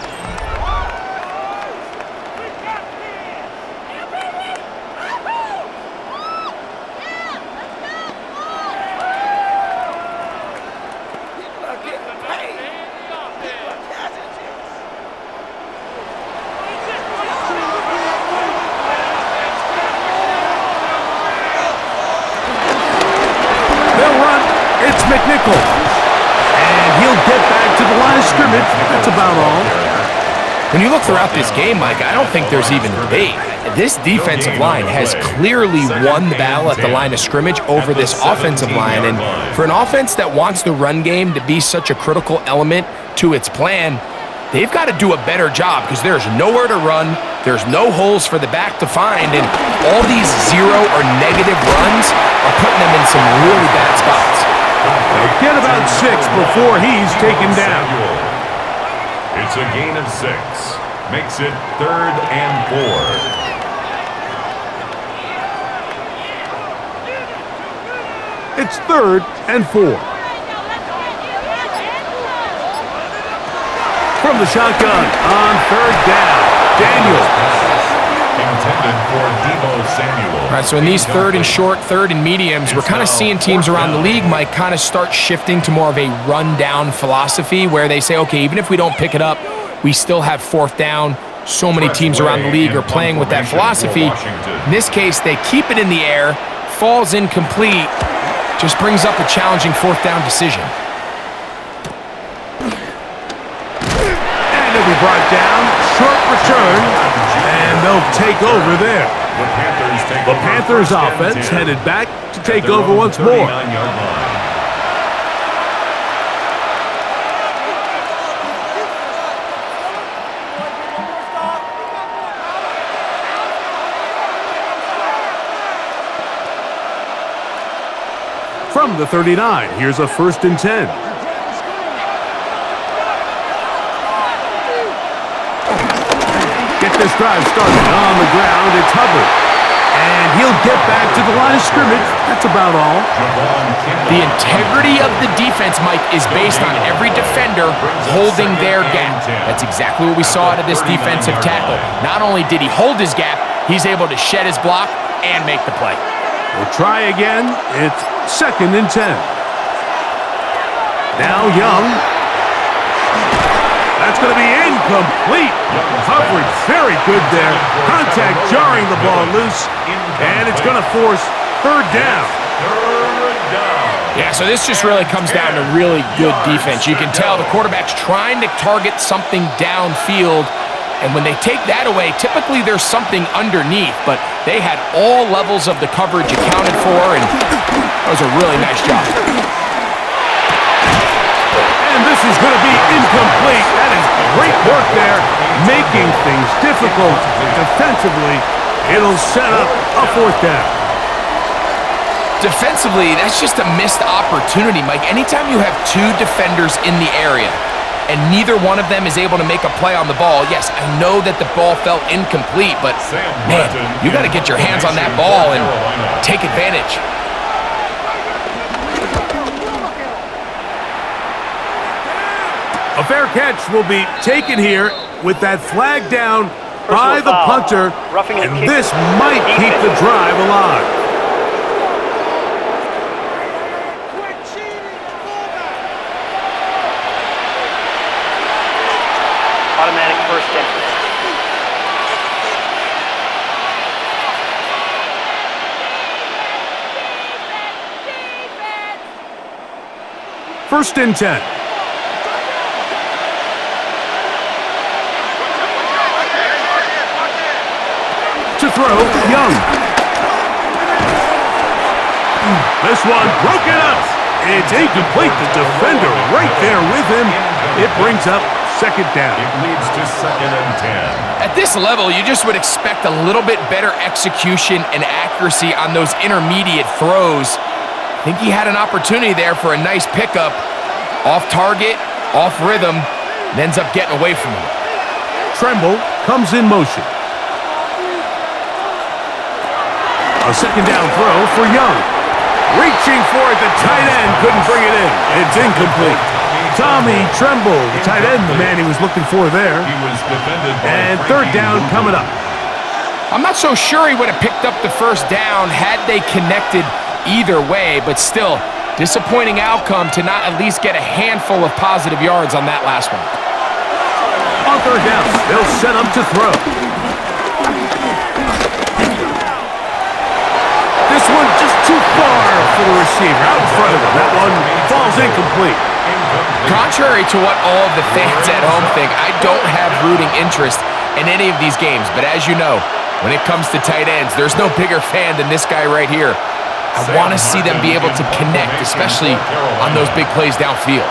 And he'll get back to the line of scrimmage. That's about all. When you look throughout this game, Mike, I don't think there's even debate. This defensive line has clearly won the battle at the line of scrimmage over this offensive line. And for an offense that wants the run game to be such a critical element to its plan, they've got to do a better job because there's nowhere to run. There's no holes for the back to find. And all these 0 or negative runs are putting them in some really bad spots. They'll get about 6 before he's taken down. It's a gain of 6. Makes it 3rd and 4. It's 3rd and 4. From the shotgun on 3rd down, Daniel. Intended for Deebo Samuel. All right, so in these 3rd and short, 3rd and mediums, we're kind of seeing teams around the league, Mike, kind of start shifting to more of a run-down philosophy where they say, okay, even if we don't pick it up, we still have 4th down. So many teams around the league are playing with that philosophy. In this case, they keep it in the air, falls incomplete, just brings up a challenging 4th down decision. And it'll be brought down, short return, and they'll take over there. The Panthers offense headed back to take over once more. From the 39, here's a 1st and 10. Get this drive started on the ground. It's Hubbard. And he'll get back to the line of scrimmage. That's about all. The integrity of the defense, Mike, is based on every defender holding their gap. That's exactly what we saw out of this defensive tackle. Not only did he hold his gap, he's able to shed his block and make the play. We'll try again. It's 2nd and 10. Now Young. That's going to be incomplete. Coverage very good there. Contact jarring the ball loose. And it's going to force 3rd down. Yeah, so this just really comes down to really good defense. You can tell the quarterback's trying to target something downfield. And when they take that away, typically there's something underneath. But they had all levels of the coverage accounted for. And that was a really nice job. And this is going to be incomplete. That is great work there, making things difficult defensively. It'll set up a 4th down. Defensively, that's just a missed opportunity, Mike. Anytime you have 2 defenders in the area and neither one of them is able to make a play on the ball, yes, I know that the ball felt incomplete, but man, you got to get your hands on that ball and take advantage. A fair catch will be taken here with that flag down by the punter, and this might keep the drive alive. Automatic 1st down. First and 10. To throw, Young. This one broken up, It's incomplete. The defender right there with him. It brings up second down. It leads to 2nd and 10. At this level, you just would expect a little bit better execution and accuracy on those intermediate throws. I think he had an opportunity there for a nice pickup. Off target, off rhythm, and ends up getting away from him. Tremble comes in motion. A second down throw for Young. Reaching for it, the tight end couldn't bring it in. It's incomplete. Tommy Tremble, the tight end, the man he was looking for there. He was defended by And third down coming up. I'm not so sure he would have picked up the first down had they connected either way, but still, disappointing outcome to not at least get a handful of positive yards on that last one. On third down, they'll set up to throw. This one just too far for the receiver. Out in front of him. That one falls incomplete. Contrary to what all of the fans at home think, I don't have rooting interest in any of these games. But as you know, when it comes to tight ends, there's no bigger fan than this guy right here. I want to see them be able to connect, especially on those big plays downfield.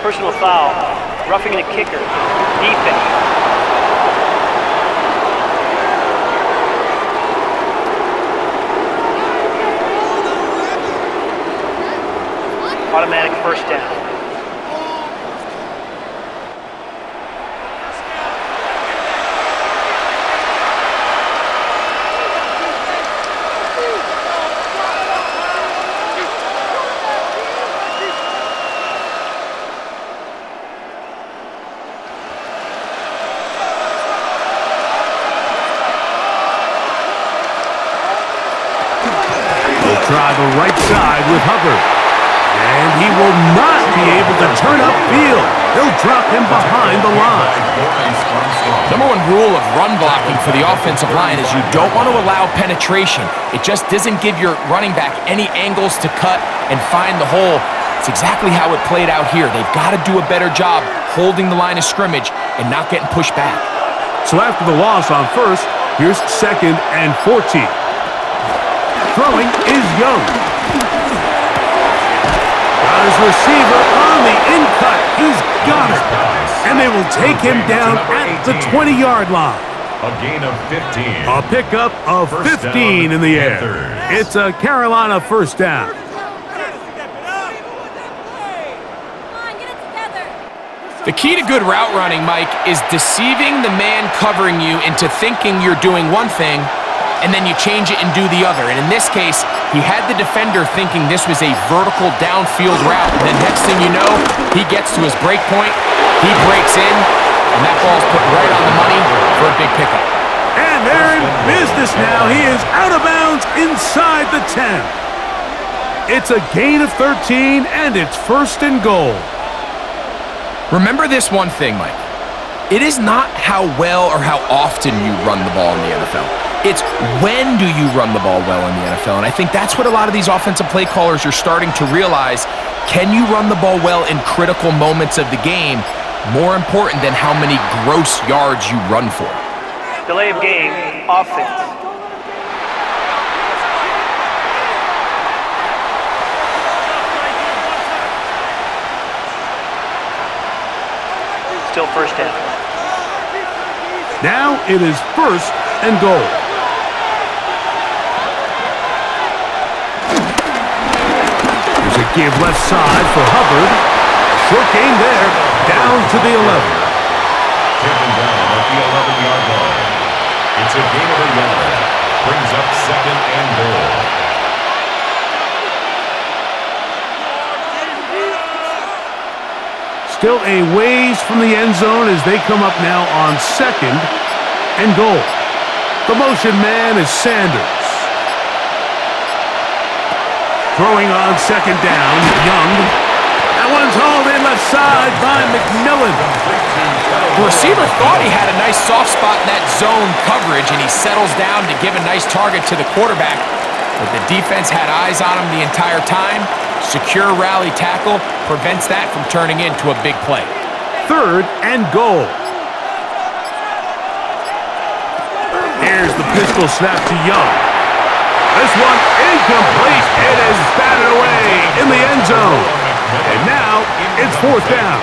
Personal foul. Roughing the kicker. Defense. Automatic first down. They'll try the right side with Hubbard. And he will not be able to turn upfield. They'll drop him behind the line. Number one rule of run blocking for the offensive line is you don't want to allow penetration. It just doesn't give your running back any angles to cut and find the hole. It's exactly how it played out here. They've got to do a better job holding the line of scrimmage and not getting pushed back. So after the loss on first, here's 2nd and 14. Throwing is Young. Got his receiver on the in-cut. He's got it. And they will take him down at the 20-yard line. A gain of 15. A pickup of 15 in the air. It's a Carolina first down. The key to good route running, Mike, is deceiving the man covering you into thinking you're doing one thing, and then you change it and do the other. And in this case, he had the defender thinking this was a vertical downfield route. And then next thing you know, he gets to his break point, he breaks in, and that ball's put right on the money for a big pickup. And they're in business now. He is out of bounds inside the 10. It's a gain of 13, and it's 1st and goal. Remember this one thing, Mike. It is not how well or how often you run the ball in the NFL. It's when do you run the ball well in the NFL. And I think that's what a lot of these offensive play callers are starting to realize. Can you run the ball well in critical moments of the game? More important than how many gross yards you run for. Delay of game. Offense. Still first down. Now it is 1st and goal. There's a give left side for Hubbard. Short gain there, down to the 11. Taken down at the 11-yard line. It's a gain of 11. Brings up 2nd and goal. Still a ways from the end zone as they come up now on 2nd and goal. The motion man is Sanders. Throwing on 2nd down, Young. That one's hauled in left side by McMillan. The receiver thought he had a nice soft spot in that zone coverage, and he settles down to give a nice target to the quarterback. But the defense had eyes on him the entire time. Secure rally tackle prevents that from turning into a big play. 3rd and goal. Here's the pistol snap to Young. This one incomplete. It is batted away in the end zone. And now it's 4th down.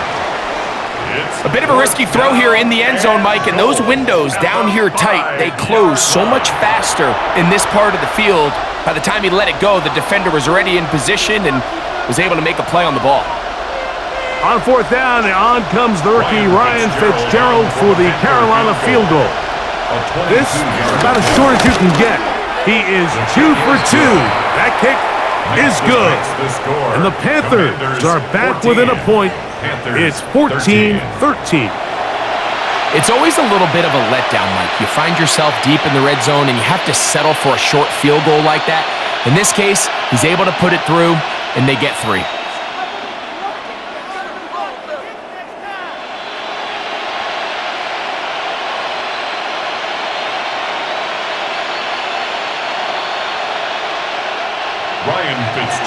A bit of a risky throw here in the end zone, Mike, and those windows down here tight, they close so much faster in this part of the field. By the time he let it go, the defender was already in position and was able to make a play on the ball. On 4th down, on comes the rookie Ryan Fitzgerald for the Carolina field goal. This is about as short as you can get. He is 2 for 2. That kick is good. And the Panthers are back within a point. It's 14-13. It's always a little bit of a letdown, Mike. You find yourself deep in the red zone and you have to settle for a short field goal like that. In this case, he's able to put it through, and they get 3.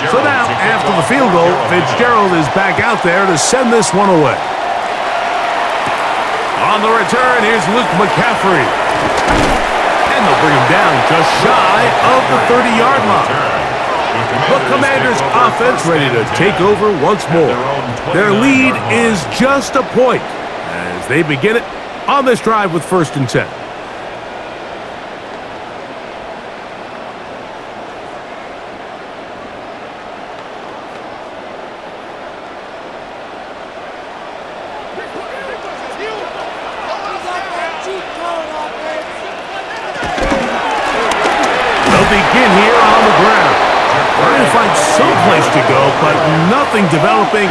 So now, after the field goal, Fitzgerald is back out there to send this one away. On the return, here's Luke McCaffrey. And they'll bring him down just shy of the 30-yard line. The Commanders' offense ready to take over once more. Their lead is just a point as they begin it on this drive with 1st and 10. Begin here on the ground. Trying to find some place to go, but nothing developing.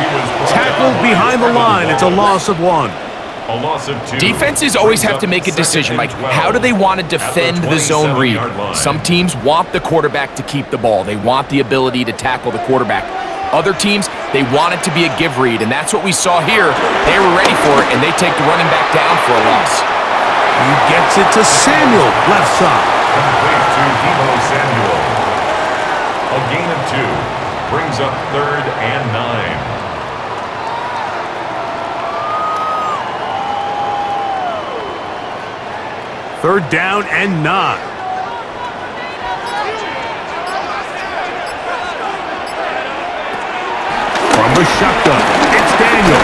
Tackled behind the line. It's a loss of 1. A loss of 2. Defenses always have to make a decision, Mike. How do they want to defend the zone read? Some teams want the quarterback to keep the ball. They want the ability to tackle the quarterback. Other teams, they want it to be a give read, and that's what we saw here. They were ready for it, and they take the running back down for a loss. He gets it to Samuel, left side. Complete to Deebo Samuel. A gain of 2 brings up 3rd and 9. 3rd down and 9. From the shotgun, it's Daniel.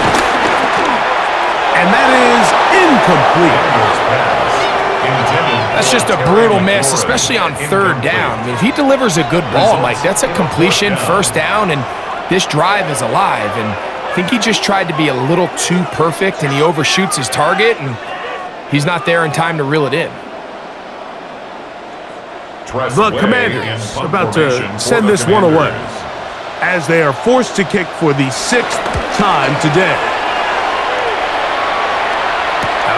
And that is incomplete. That's just a brutal miss, especially on 3rd down. I mean, if he delivers a good ball, Mike, that's a completion, 1st down, and this drive is alive. And I think he just tried to be a little too perfect, and he overshoots his target, and he's not there in time to reel it in. The Commanders about to send this one away as they are forced to kick for the 6th time today.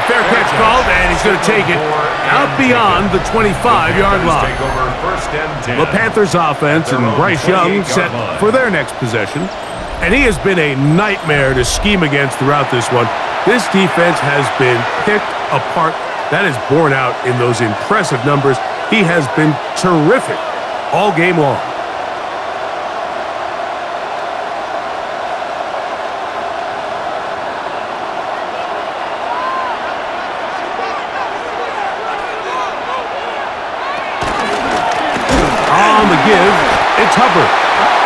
Fair catch called, and he's going to take it out beyond the 25-yard line. The Panthers offense and Bryce Young set for their next possession. And he has been a nightmare to scheme against throughout this one. This defense has been picked apart. That is borne out in those impressive numbers. He has been terrific all game long. Give, it's Hubbard.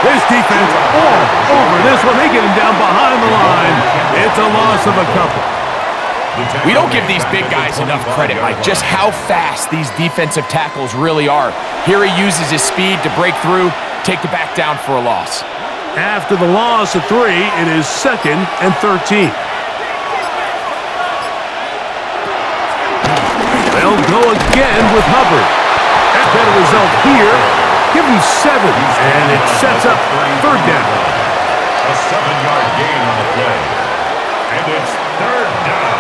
This defense all over this one. They get him down behind the line. It's a loss of a couple. We don't give these big guys enough credit, Mike, just how fast these defensive tackles really are. Here he uses his speed to break through, take the back down for a loss. After the loss of 3, it is 2nd and 13. They'll go again with Hubbard. That's better result here. Give him 7, and it sets up 3rd down. A 7-yard gain on the play. And it's 3rd down.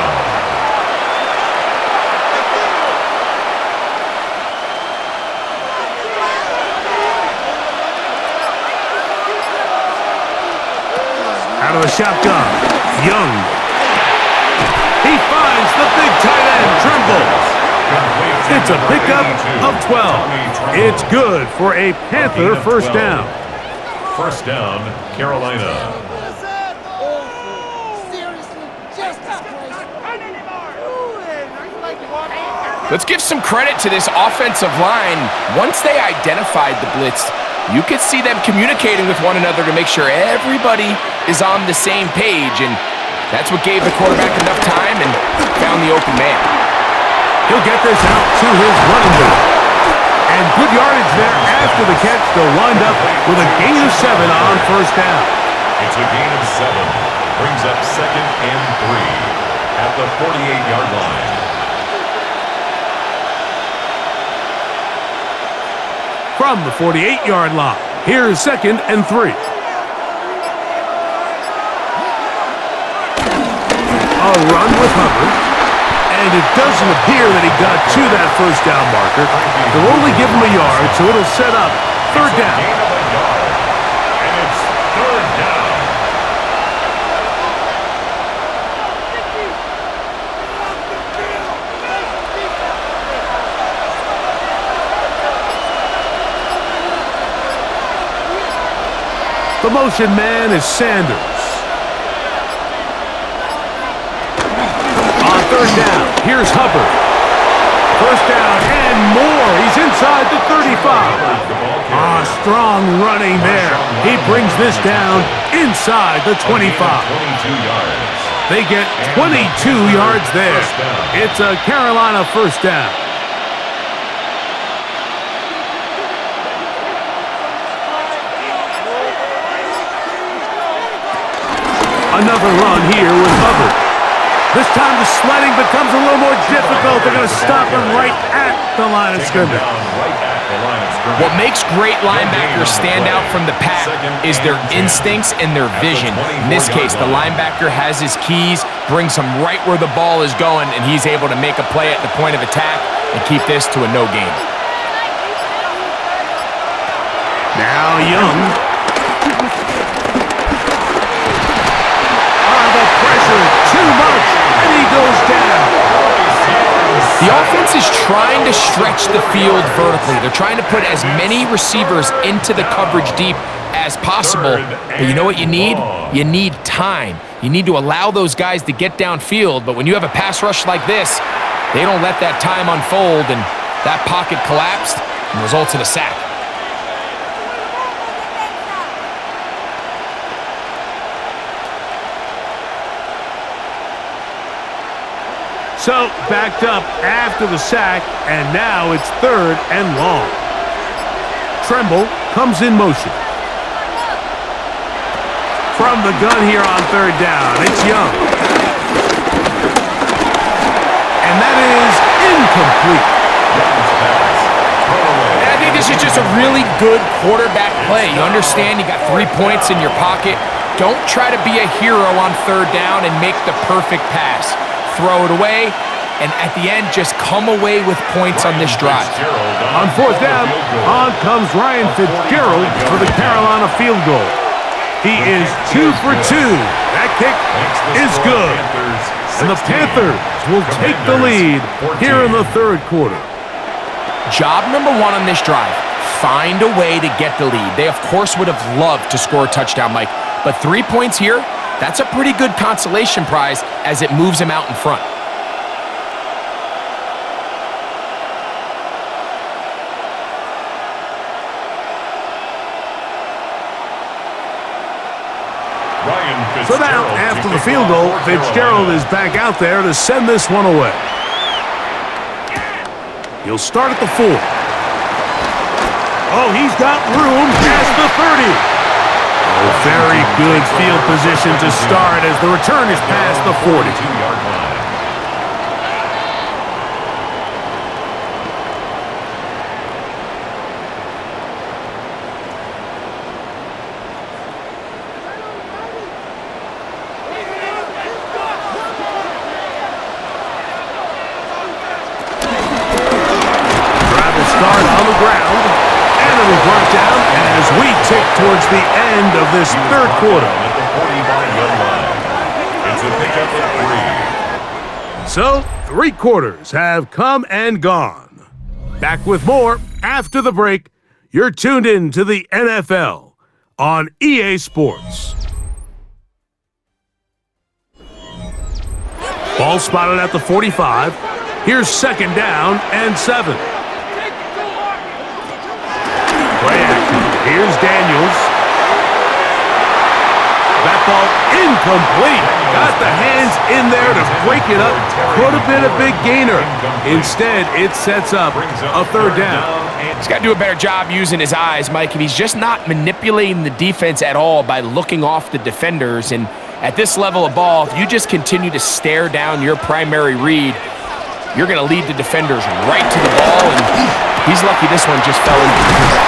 Out of the shotgun, Young. He finds the big tight end, Trimble. It's a pickup of 12. It's good for a Panther 1st down. 1st down, Carolina. Let's give some credit to this offensive line. Once they identified the blitz, you could see them communicating with one another to make sure everybody is on the same page, and that's what gave the quarterback enough time and found the open man. He'll get this out to his running back. And good yardage there after the catch. They'll wind up with a gain of 7 on first down. It's a gain of 7. Brings up 2nd and 3 at the 48-yard line. From the 48-yard line, here's 2nd and 3. A run with Hubbard. And it doesn't appear that he got to that first down marker. They'll only give him a yard, so it'll set up 3rd down. And it's 3rd down. The motion man is Sanders. On 3rd down, here's Hubbard. 1st down and more. He's inside the 35. Strong running there. He brings this down inside the 25. They get 22 yards there. It's a Carolina 1st down. Another run here with Hubbard. This time the sledding becomes a little more difficult. They're going to stop him right at the line of scrimmage. What makes great linebackers stand out from the pack is their instincts and their vision. In this case, the linebacker has his keys, brings him right where the ball is going, and he's able to make a play at the point of attack and keep this to a no gain. Now Young. The pressure, too much, and he goes down. The offense is trying to stretch the field vertically. They're trying to put as many receivers into the coverage deep as possible. But you know what you need? You need time. You need to allow those guys to get downfield. But when you have a pass rush like this, they don't let that time unfold, and that pocket collapsed and results in a sack. So, backed up after the sack, and now it's 3rd and long. Tremble comes in motion. From the gun here on 3rd down, it's Young. And that is incomplete. And I think this is just a really good quarterback play. You understand you got 3 points in your pocket. Don't try to be a hero on 3rd down and make the perfect pass. Throw it away, and at the end, just come away with points on this drive. On 4th down, on comes Ryan Fitzgerald for the Carolina field goal. He is 2 for 2. That kick is good. And the Panthers will take the lead here in the 3rd quarter. Job number 1 on this drive, find a way to get the lead. They, of course, would have loved to score a touchdown, Mike, but 3 points here, that's a pretty good consolation prize as it moves him out in front. So now, after the field goal, Fitzgerald is back out there to send this one away. He'll start at the 4. Oh, he's got room past the 30. Oh, very good field position to start as the return is past the 42-yard line. Drive will start on the ground, and it'll brought down as we tick towards the end of this 3rd quarter. At the 45-yard line. It's a pickup of 3. So, 3 quarters have come and gone. Back with more after the break. You're tuned in to the NFL on EA Sports. Ball spotted at the 45. Here's 2nd down and 7. Play action. Here's Daniels. That ball incomplete. Got the hands in there to break it up. Could have been a big gainer. Instead, it sets up a 3rd down. He's got to do a better job using his eyes, Mike. If he's just not manipulating the defense at all by looking off the defenders. And at this level of ball, if you just continue to stare down your primary read, you're going to lead the defenders right to the ball. And he's lucky this one just fell into the field.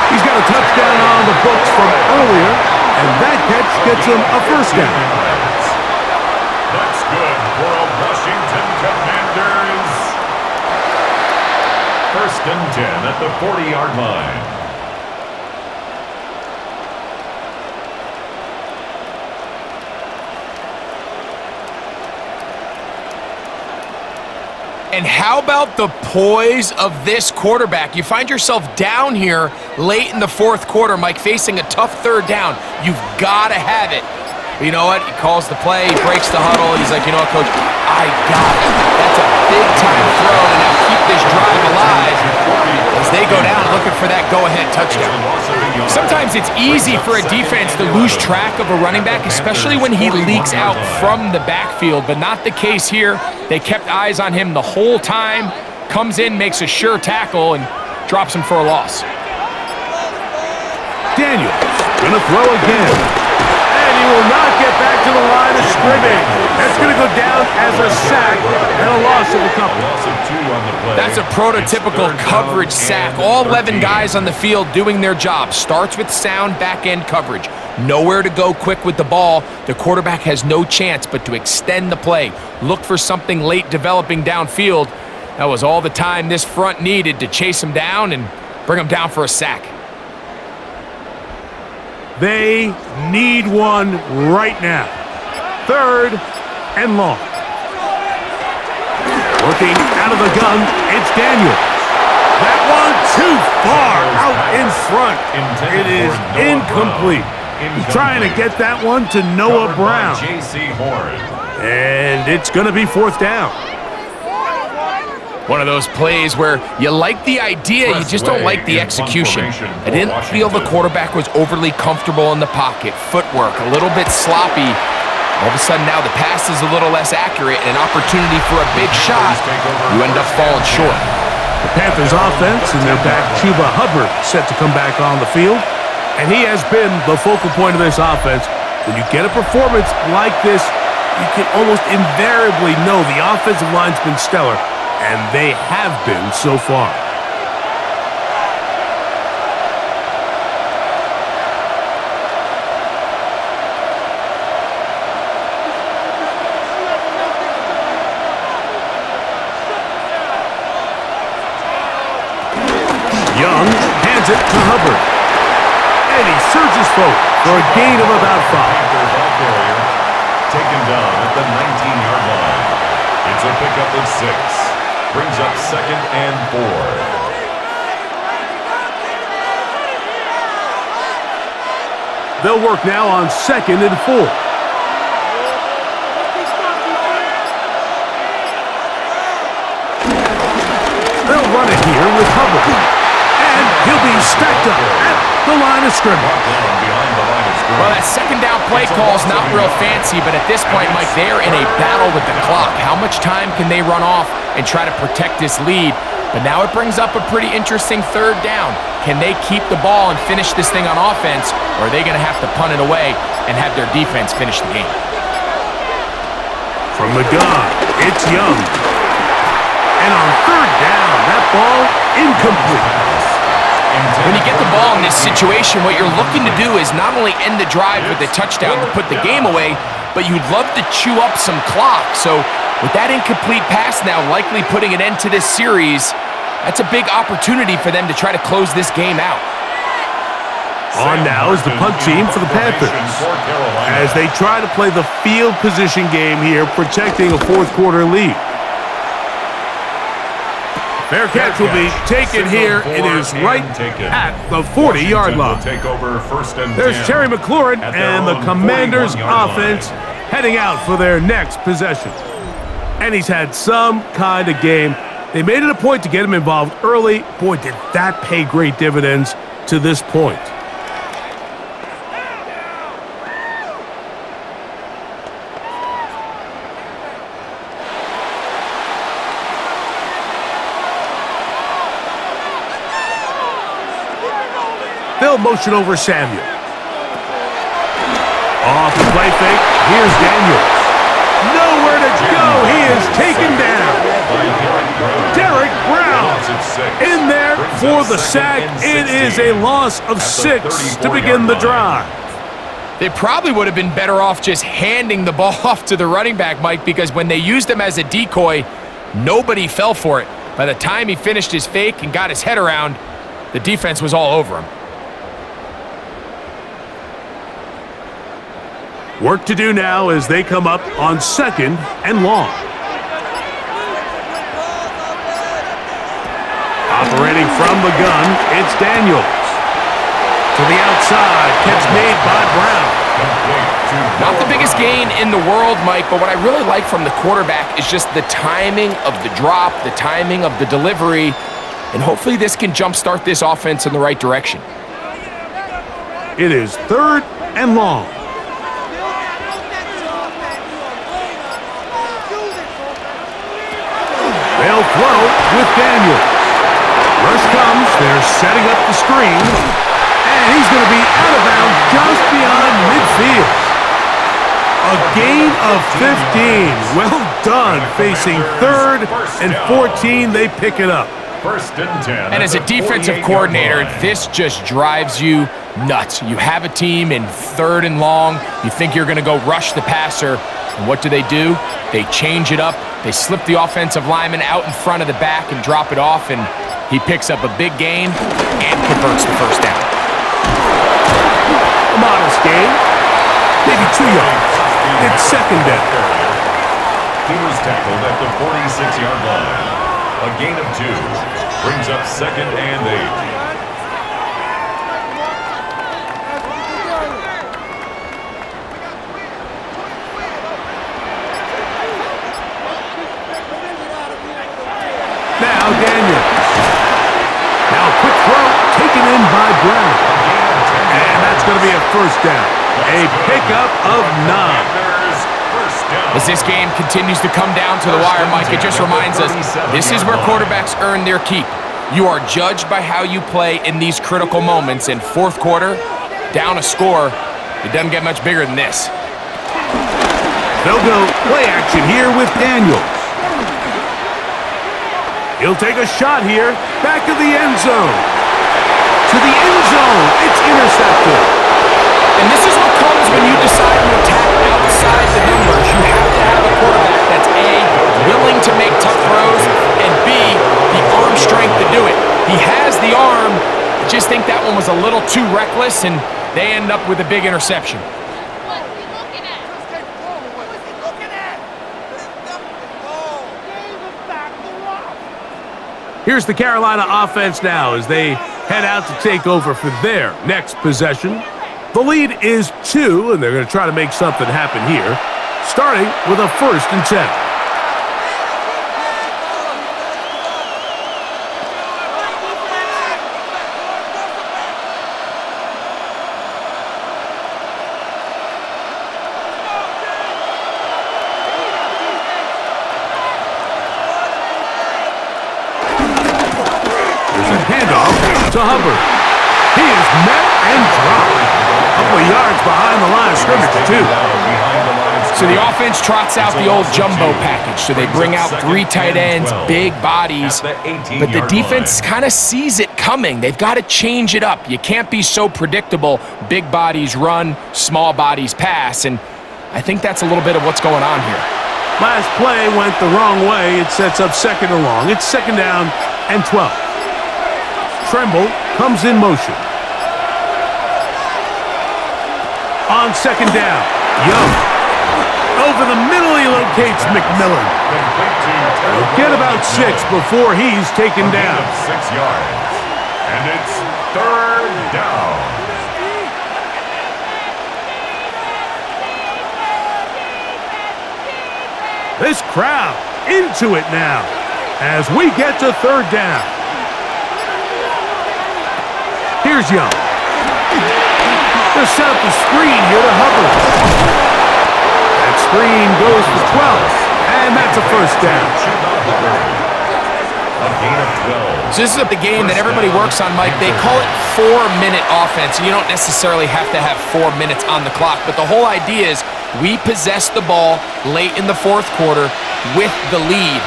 He's got a touchdown on the books from earlier, and that catch gets him a 1st down. That's good for a Washington Commanders. 1st and 10 at the 40-yard line. And how about the poise of this quarterback? You find yourself down here late in the 4th quarter, Mike, facing a tough 3rd down. You've got to have it. But you know what? He calls the play, he breaks the huddle. He's like, you know what, Coach? I got it. That's a big-time throw to now keep this drive alive as they go down looking for that go-ahead touchdown. Sometimes it's easy for a defense to lose track of a running back, especially when he leaks out from the backfield, but not the case here. They kept eyes on him the whole time. Comes in, makes a sure tackle, and drops him for a loss. Daniels gonna throw again. And he will not get back to the line of scrimmage. That's going to go down as a sack and a loss of a couple. That's a prototypical coverage sack. All 11 guys on the field doing their job. Starts with sound back-end coverage. Nowhere to go quick with the ball. The quarterback has no chance but to extend the play. Look for something late developing downfield. That was all the time this front needed to chase him down and bring him down for a sack. They need one right now. 3rd and long. Working out of the gun, it's Daniels. That one too far out in front. It is incomplete. He's trying to get that one to Noah Brown. And it's going to be 4th down. One of those plays where you like the idea, you just don't like the execution. I didn't feel the quarterback was overly comfortable in the pocket. Footwork, a little bit sloppy. All of a sudden now the pass is a little less accurate, and an opportunity for a big shot, you end up falling short. The Panthers offense and their back Chuba Hubbard set to come back on the field. And he has been the focal point of this offense. When you get a performance like this, you can almost invariably know the offensive line's been stellar. And they have been so far. Young hands it to Hubbard. And he surges forward for a gain of about 5. Taken down at the 19-yard line. It's a pickup of 6. Brings up 2nd and 4. They'll work now on 2nd and 4. They'll run it here with Hubbard. And he'll be stacked up at the line of scrimmage. Well, that 2nd down play call's not real fancy, but at this point, Mike, they're in a battle with the clock. How much time can they run off and try to protect this lead? But now it brings up a pretty interesting 3rd down. Can they keep the ball and finish this thing on offense, or are they going to have to punt it away and have their defense finish the game? From the gun, it's Young. And on 3rd down, that ball incomplete. When you get the ball in this situation, what you're looking to do is not only end the drive with a touchdown to put the game away, but you'd love to chew up some clock. So with that incomplete pass now likely putting an end to this series, that's a big opportunity for them to try to close this game out. On now is the punt team for the Panthers as they try to play the field position game here, protecting a 4th quarter lead. Fair catch will be taken here. It is right at the 40-yard line. There's Terry McLaurin and the Commanders offense heading out for their next possession. And he's had some kind of game. They made it a point to get him involved early. Boy, did that pay great dividends to this point. They'll motion over Samuel. Off the play fake. Here's Daniels. Nowhere to go. He is taken down. Derek Brown in there for the sack. It is a loss of 6 to begin the drive. They probably would have been better off just handing the ball off to the running back, Mike, because when they used him as a decoy, nobody fell for it. By the time he finished his fake and got his head around, the defense was all over him. Work to do now as they come up on 2nd and long. Operating from the gun, it's Daniels. To the outside, catch made by Brown. Not the biggest gain in the world, Mike, but what I really like from the quarterback is just the timing of the drop, the timing of the delivery, and hopefully this can jumpstart this offense in the right direction. It is 3rd and long. They'll throw with Daniels. Rush comes. They're setting up the screen. And he's going to be out of bounds just beyond midfield. A gain of 15. Well done. Facing 3rd and 14, they pick it up. 1st and 10. And as a defensive coordinator, this just drives you nuts. You have a team in 3rd and long. You think you're going to go rush the passer. And what do? They change it up. They slip the offensive lineman out in front of the back and drop it off, and he picks up a big gain and converts the 1st down. A modest gain, maybe 2 yards. It's 2nd down. He was tackled at the 46-yard line. A gain of 2 brings up 2nd and 8. Now Daniels. Now a quick throw taken in by Brown. And that's going to be a 1st down. A pickup of 9. As this game continues to come down to the wire, Mike, it just reminds us this is where quarterbacks earn their keep. You are judged by how you play in these critical moments. In 4th quarter, down a score, it doesn't get much bigger than this. They'll go play action here with Daniels. He'll take a shot here, back of the end zone. To the end zone, it's intercepted. And this is what comes when you decide to attack outside the numbers. You have to have a quarterback that's A, willing to make tough throws, and B, the arm strength to do it. He has the arm. I just think that one was a little too reckless, and they end up with a big interception. Here's the Carolina offense now as they head out to take over for their next possession. The lead is 2, and they're going to try to make something happen here, starting with a 1st and 10. To Hubbard. He is met and dropped. A couple of yards behind the line of scrimmage, too. So the offense trots out the old jumbo package. So they bring out 3 tight ends, big bodies. But the defense kind of sees it coming. They've got to change it up. You can't be so predictable. Big bodies run, small bodies pass. And I think that's a little bit of what's going on here. Last play went the wrong way. It sets up 2nd and long. It's 2nd down and 12. Tremble comes in motion. On 2nd down, Young. Over the middle, he locates McMillan. He'll get about 6 before he's taken down. 6 yards. And it's 3rd down. This crowd into it now as we get to third down. Here's Young. They'll set up the screen here to Hubbard. That screen goes for 12, and that's a first down. A gain of 12. So this is the game that everybody works on, Mike. They call it 4-minute offense. You don't necessarily have to have 4 minutes on the clock, but the whole idea is we possess the ball late in the fourth quarter with the lead.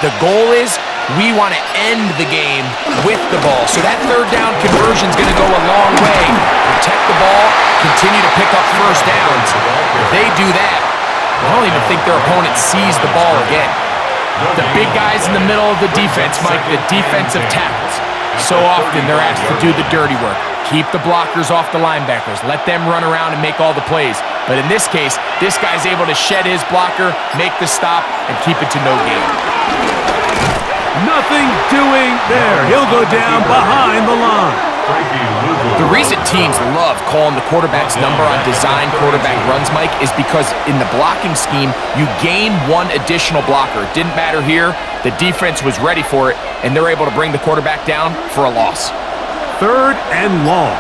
The goal is we want to end the game with the ball. So that third down conversion is going to go a long way. Protect the ball, continue to pick up first downs. If they do that, I don't even think their opponent sees the ball again. The big guys in the middle of the defense, Mike, the defensive tackles. So often they're asked to do the dirty work. Keep the blockers off the linebackers. Let them run around and make all the plays. But in this case, this guy's able to shed his blocker, make the stop, and keep it to no gain. Nothing doing there. He'll go down behind the line. The reason teams love calling the quarterback's number on design quarterback runs, Mike, is because in the blocking scheme, you gain one additional blocker. It didn't matter here. The defense was ready for it, and they're able to bring the quarterback down for a loss. Third and long.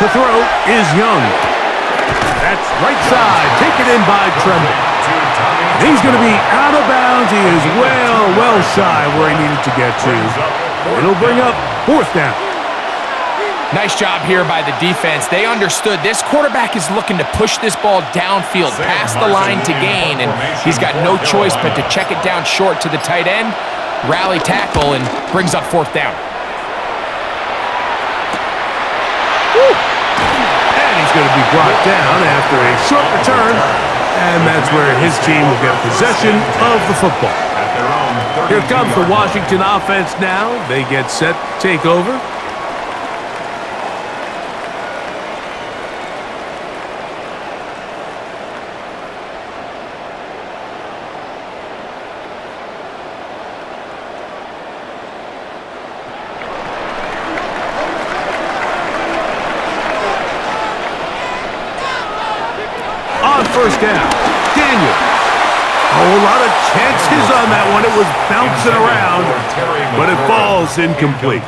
To throw is Young. That's right side, taken in by Tremble. He's going to be out of bounds. He is well shy where he needed to get to. It'll bring up fourth down. Nice job here by the defense. They understood this quarterback is looking to push this ball downfield past the line to gain, and he's got no choice but to check it down short to the tight end, rally tackle, and brings up fourth down. And he's going to be brought down after a short return, and that's where his team will get possession of the football. Here comes the Washington offense now. They get set to take over. On first down, Daniel. A whole lot of chances on that one. It was bouncing around, but it falls incomplete.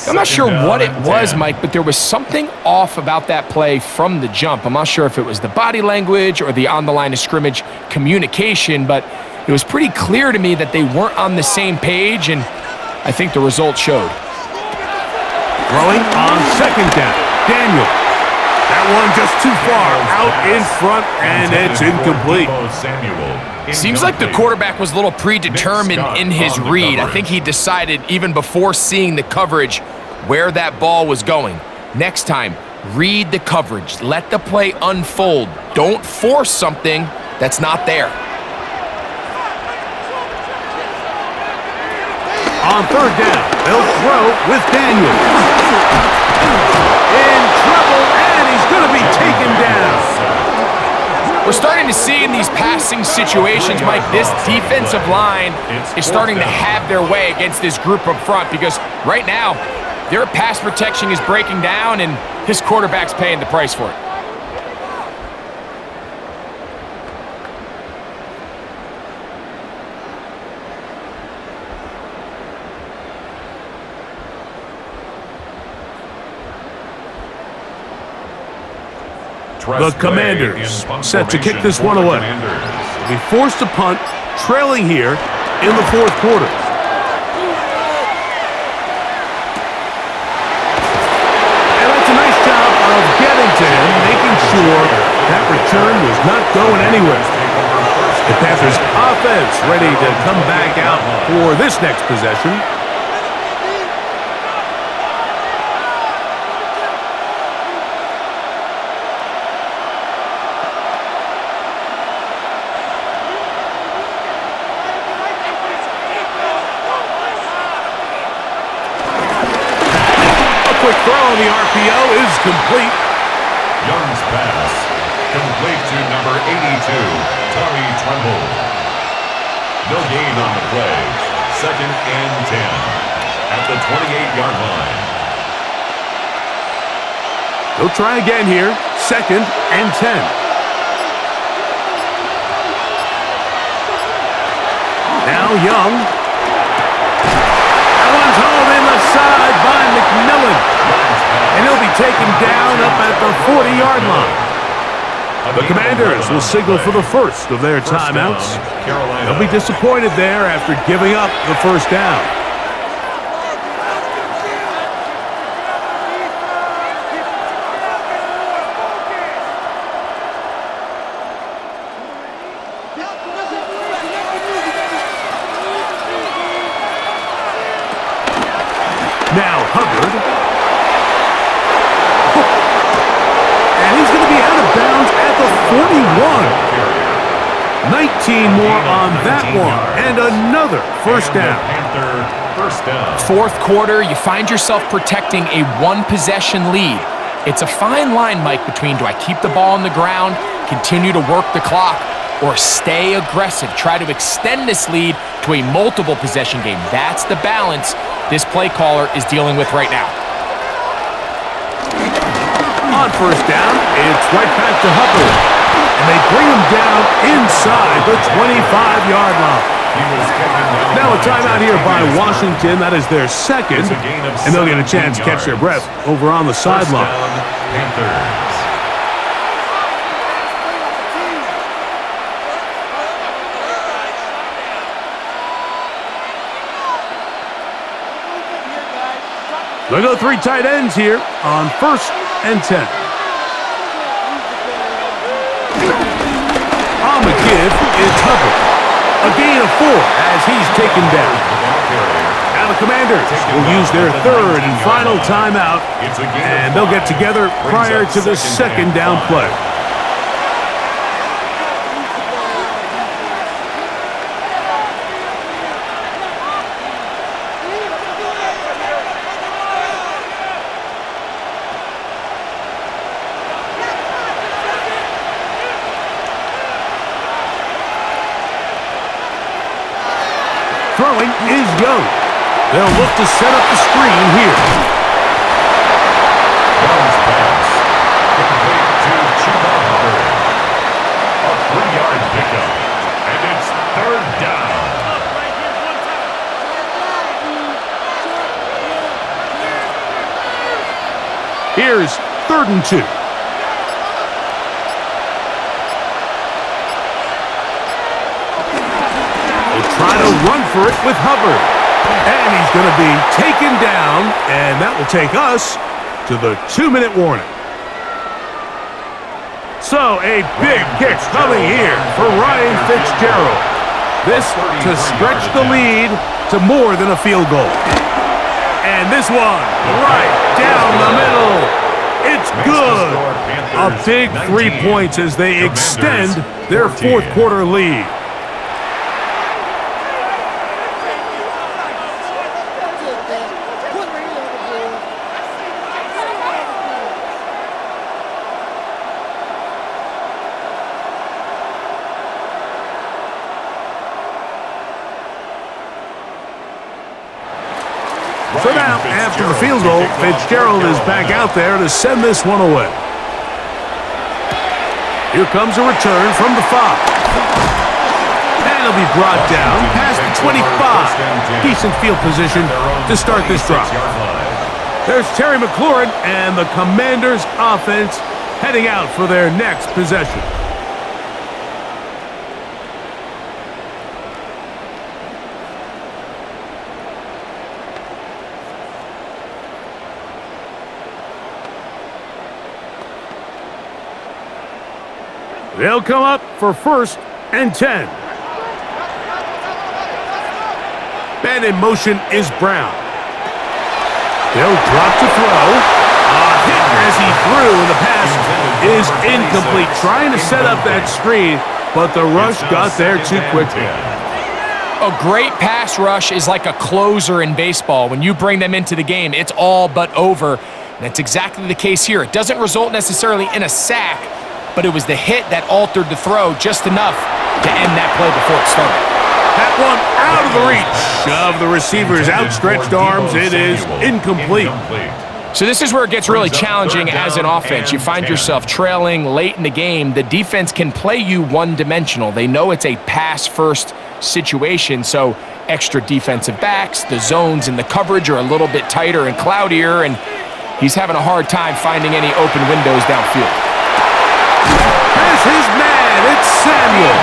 I'm not sure what it was, Mike, but there was something off about that play from the jump. I'm not sure if it was the body language or the on-the-line of scrimmage communication, but it was pretty clear to me that they weren't on the same page, and I think the result showed. Throwing on second down, Daniel. That one just too far out in front, and it's incomplete. Seems like the quarterback was a little predetermined in his read. I think he decided even before seeing the coverage where that ball was going. Next time, read the coverage. Let the play unfold. Don't force something that's not there. On third down, they'll throw with Daniel. In trouble, and he's going to be taken down. We're starting to see in these passing situations, Mike, this defensive line is starting to have their way against this group up front because right now, their pass protection is breaking down and his quarterback's paying the price for it. The Commanders set to kick this one away. They'll be forced to punt, trailing here in the fourth quarter. And that's a nice job of getting to him, making sure that return was not going anywhere. The Panthers offense ready to come back out for this next possession. Quick throw on the RPO is complete. Young's pass, complete to number 82, Tommy Tremble. No gain on the play. 2nd and 10 at the 28-yard line. They'll try again here. 2nd and 10. Now Young. That one's hauled in the side by McMillan. And he'll be taken down up at the 40-yard line. The Commanders will signal for the first of their timeouts. They'll be disappointed there after giving up the first down. Now Hubbard. And he's going to be out of bounds at the 41. 19 more on that one. And another first down. Fourth quarter, you find yourself protecting a one-possession lead. It's a fine line, Mike, between do I keep the ball on the ground, continue to work the clock, or stay aggressive, try to extend this lead to a multiple possession game. That's the balance this play caller is dealing with right now. On first down, it's right back to Hubbard. And they bring him down inside the 25-yard line. Now a timeout here by Washington. That is their second. And they'll get a chance to catch their breath over on the sideline. They'll go three tight ends here on 1st and 10. On the give, it's Hubbard. A gain of 4 as he's taken down. Now the Commanders will use their third and final timeout, and they'll get together prior to the second down play. Throwing is Young. They'll look to set up the screen here. Young's pass. Complete to Chuba Hubbard. A 3-yard pickup. And it's third down. Here's 3rd and 2. Trying to run for it with Hubbard. And he's going to be taken down, and that will take us to the 2-minute warning. So a big kick coming here for Ryan Fitzgerald. This to stretch the lead to more than a field goal. And this one right down the middle. It's good. A big 3 points as they extend their fourth quarter lead. So now, after the field goal, Fitzgerald is back out there to send this one away. Here comes a return from the 5. And he'll be brought down past the 25. Decent field position to start this drive. There's Terry McLaurin and the Commanders' offense heading out for their next possession. They'll come up for 1st and 10. And in motion is Brown. They'll drop to throw. A hit as he threw, and the pass is incomplete. Trying to set up that screen, but the rush got there too quickly. A great pass rush is like a closer in baseball. When you bring them into the game, it's all but over. And that's exactly the case here. It doesn't result necessarily in a sack, but it was the hit that altered the throw just enough to end that play before it started. That one out of the reach of the receiver's outstretched arms. It is incomplete. So this is where it gets really challenging as an offense. You find yourself trailing late in the game. The defense can play you one-dimensional. They know it's a pass-first situation, so extra defensive backs, the zones and the coverage are a little bit tighter and cloudier, and he's having a hard time finding any open windows downfield. There's his man. It's Samuel.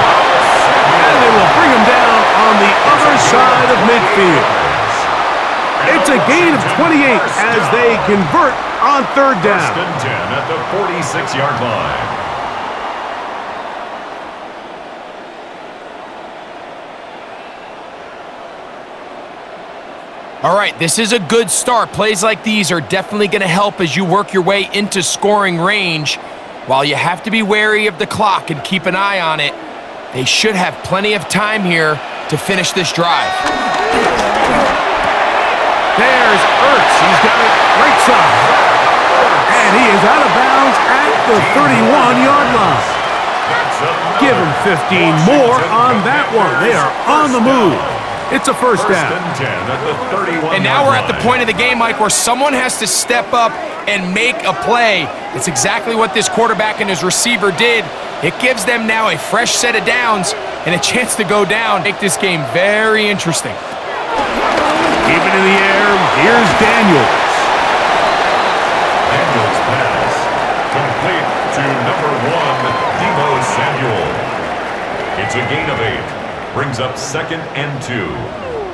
And they will bring him down on the other side of midfield. It's a gain of 28 as they convert on third down. First and 10 at the 46-yard line. All right, this is a good start. Plays like these are definitely going to help as you work your way into scoring range. While you have to be wary of the clock and keep an eye on it, they should have plenty of time here to finish this drive. There's Ertz. He's got it right side. And he is out of bounds at the 31-yard line. Give him 15 more on that one. They are on the move. It's a first down. And now we're at the point of the game, Mike, where someone has to step up and make a play. It's exactly what this quarterback and his receiver did. It gives them now a fresh set of downs and a chance to go down. Make this game very interesting. Keep it in the air. Here's Daniels. Daniels pass. Complete to number 1, Deebo Samuel. It's a gain of 8. Brings up 2nd and 2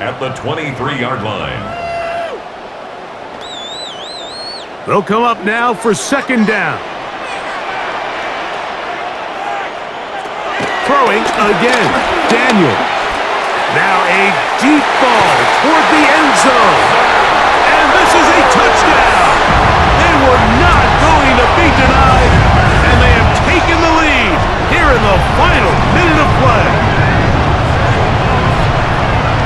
at the 23-yard line. They'll come up now for second down. Throwing again. Daniels. Now a deep ball toward the end zone. And this is a touchdown. They were not going to be denied. And they have taken the lead here in the final minute of play.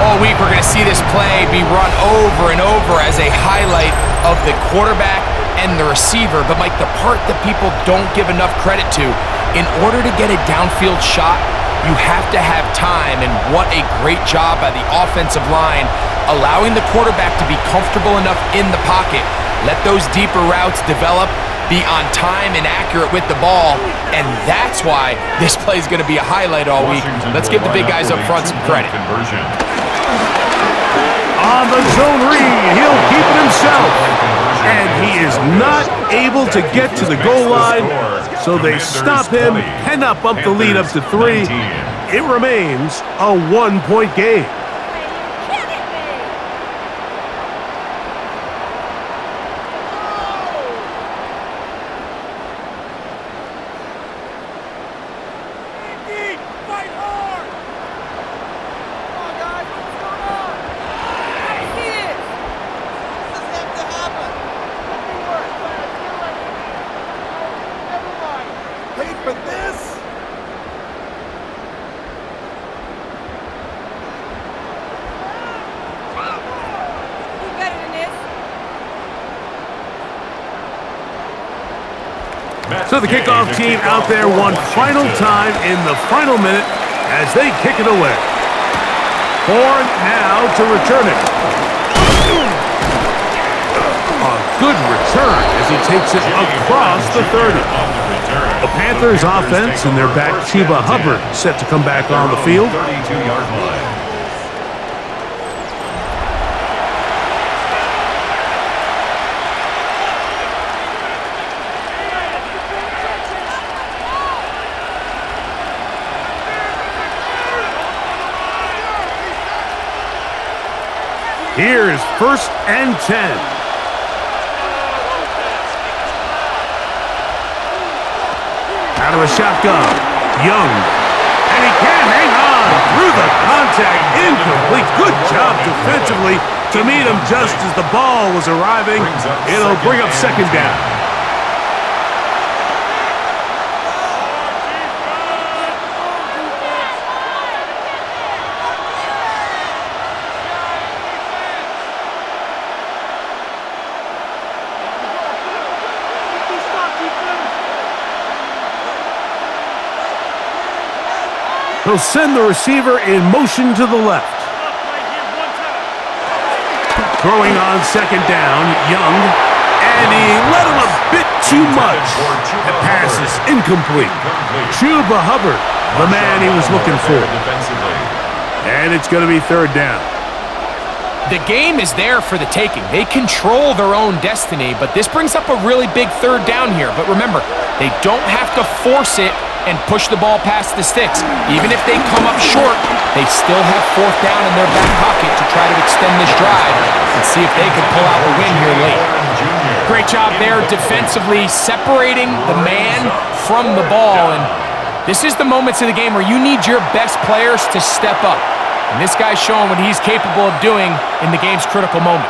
All week we're going to see this play be run over and over as a highlight of the quarterback and the receiver. But Mike, the part that people don't give enough credit to, in order to get a downfield shot, you have to have time, and what a great job by the offensive line, allowing the quarterback to be comfortable enough in the pocket, let those deeper routes develop, be on time and accurate with the ball, and that's why this play is going to be a highlight all week. Let's give the big guys up front some credit. On the zone read, he'll keep it himself, and he is not able to get to the goal line, so they stop him, cannot bump the lead up to 3. It remains a 1-point game. So the kickoff team out there one final time in the final minute as they kick it away. Horn now to return it. A good return as he takes it across the 30. The Panthers offense and their back Chuba Hubbard set to come back on the field. 32-yard line. Here's 1st and 10. Out of a shotgun. Young. And he can't hang on through the contact. Incomplete. Good job defensively to meet him just as the ball was arriving. It'll bring up second down. He'll send the receiver in motion to the left. Throwing on second down, Young. And he let him a bit too much. That pass is incomplete. Chuba Hubbard, the man he was looking for. And it's going to be third down. The game is there for the taking. They control their own destiny, but this brings up a really big third down here. But remember, they don't have to force it and push the ball past the sticks. Even if they come up short, they still have fourth down in their back pocket to try to extend this drive and see if they can pull out the win here late. Great job there defensively, separating the man from the ball. And this is the moments of the game where you need your best players to step up. And this guy's showing what he's capable of doing in the game's critical moment.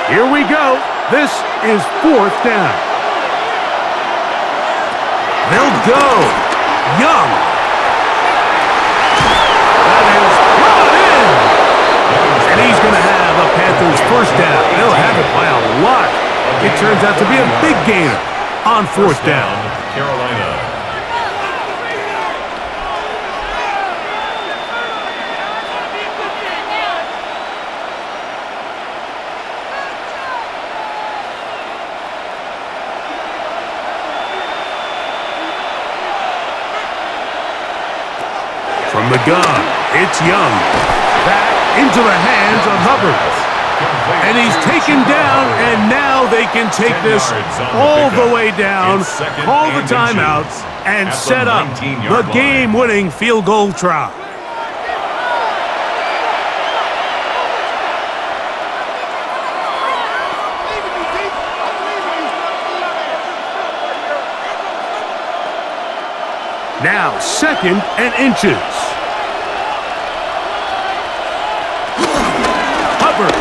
Here we go. This is fourth down. They'll go. Young. That is brought in. And he's going to have a Panthers first down. They'll have it by a lot. It turns out to be a big gainer on fourth down. Carolina. From the gun, it's Young. Back into the hands of Hubbard. And he's taken down, and now they can take this all the way down, call the timeout, and set up the game-winning field goal try. Now, second and inches. Hubbard.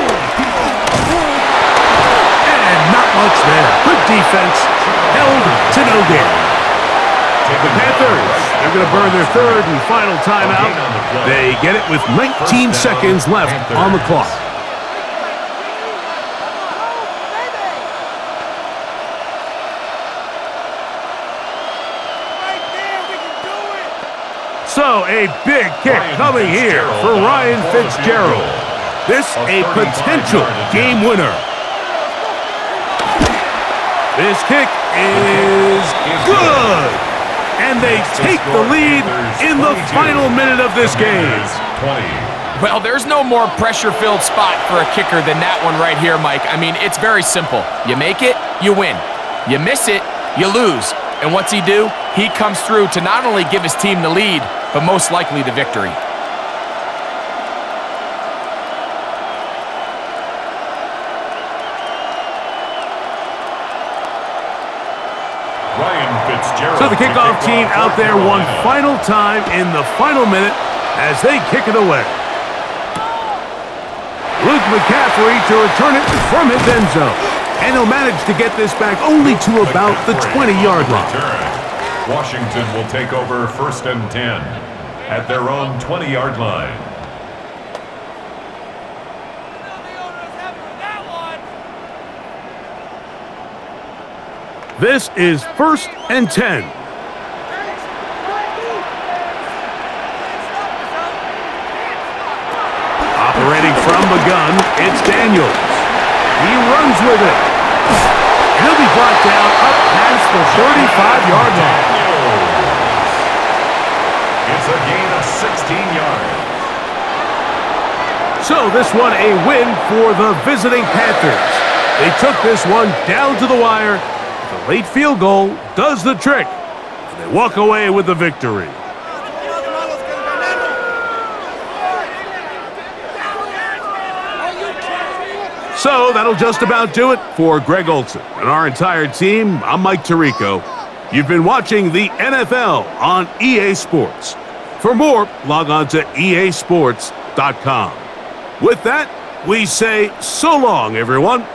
And not much there. Good defense. Held to no gain. The Panthers, they're going to burn their third and final timeout. They get it with 19 seconds left on the clock. So, a big kick coming here for Ryan Fitzgerald. This a potential game winner. This kick is good. And they take the lead in the final minute of this game. Well, there's no more pressure-filled spot for a kicker than that one right here, Mike. I mean, it's very simple. You make it, you win. You miss it, you lose. And what's he do? He comes through to not only give his team the lead, but most likely the victory. So the kickoff team out there one final time in the final minute as they kick it away. Luke McCaffrey to return it from his end zone. And he'll manage to get this back only to about the 20-yard line. Washington will take over first and 10 at their own 20-yard line. This is first and 10. Operating from the gun, it's Daniels. He runs with it. He'll be brought down up past the 35-yard line. It's a gain of 16 yards. So this one a win for the visiting Panthers. They took this one down to the wire. The late field goal does the trick. And they walk away with the victory. So that'll just about do it for Greg Olson and our entire team. I'm Mike Tirico. You've been watching the NFL on EA Sports. For more, log on to easports.com. With that, we say so long, everyone.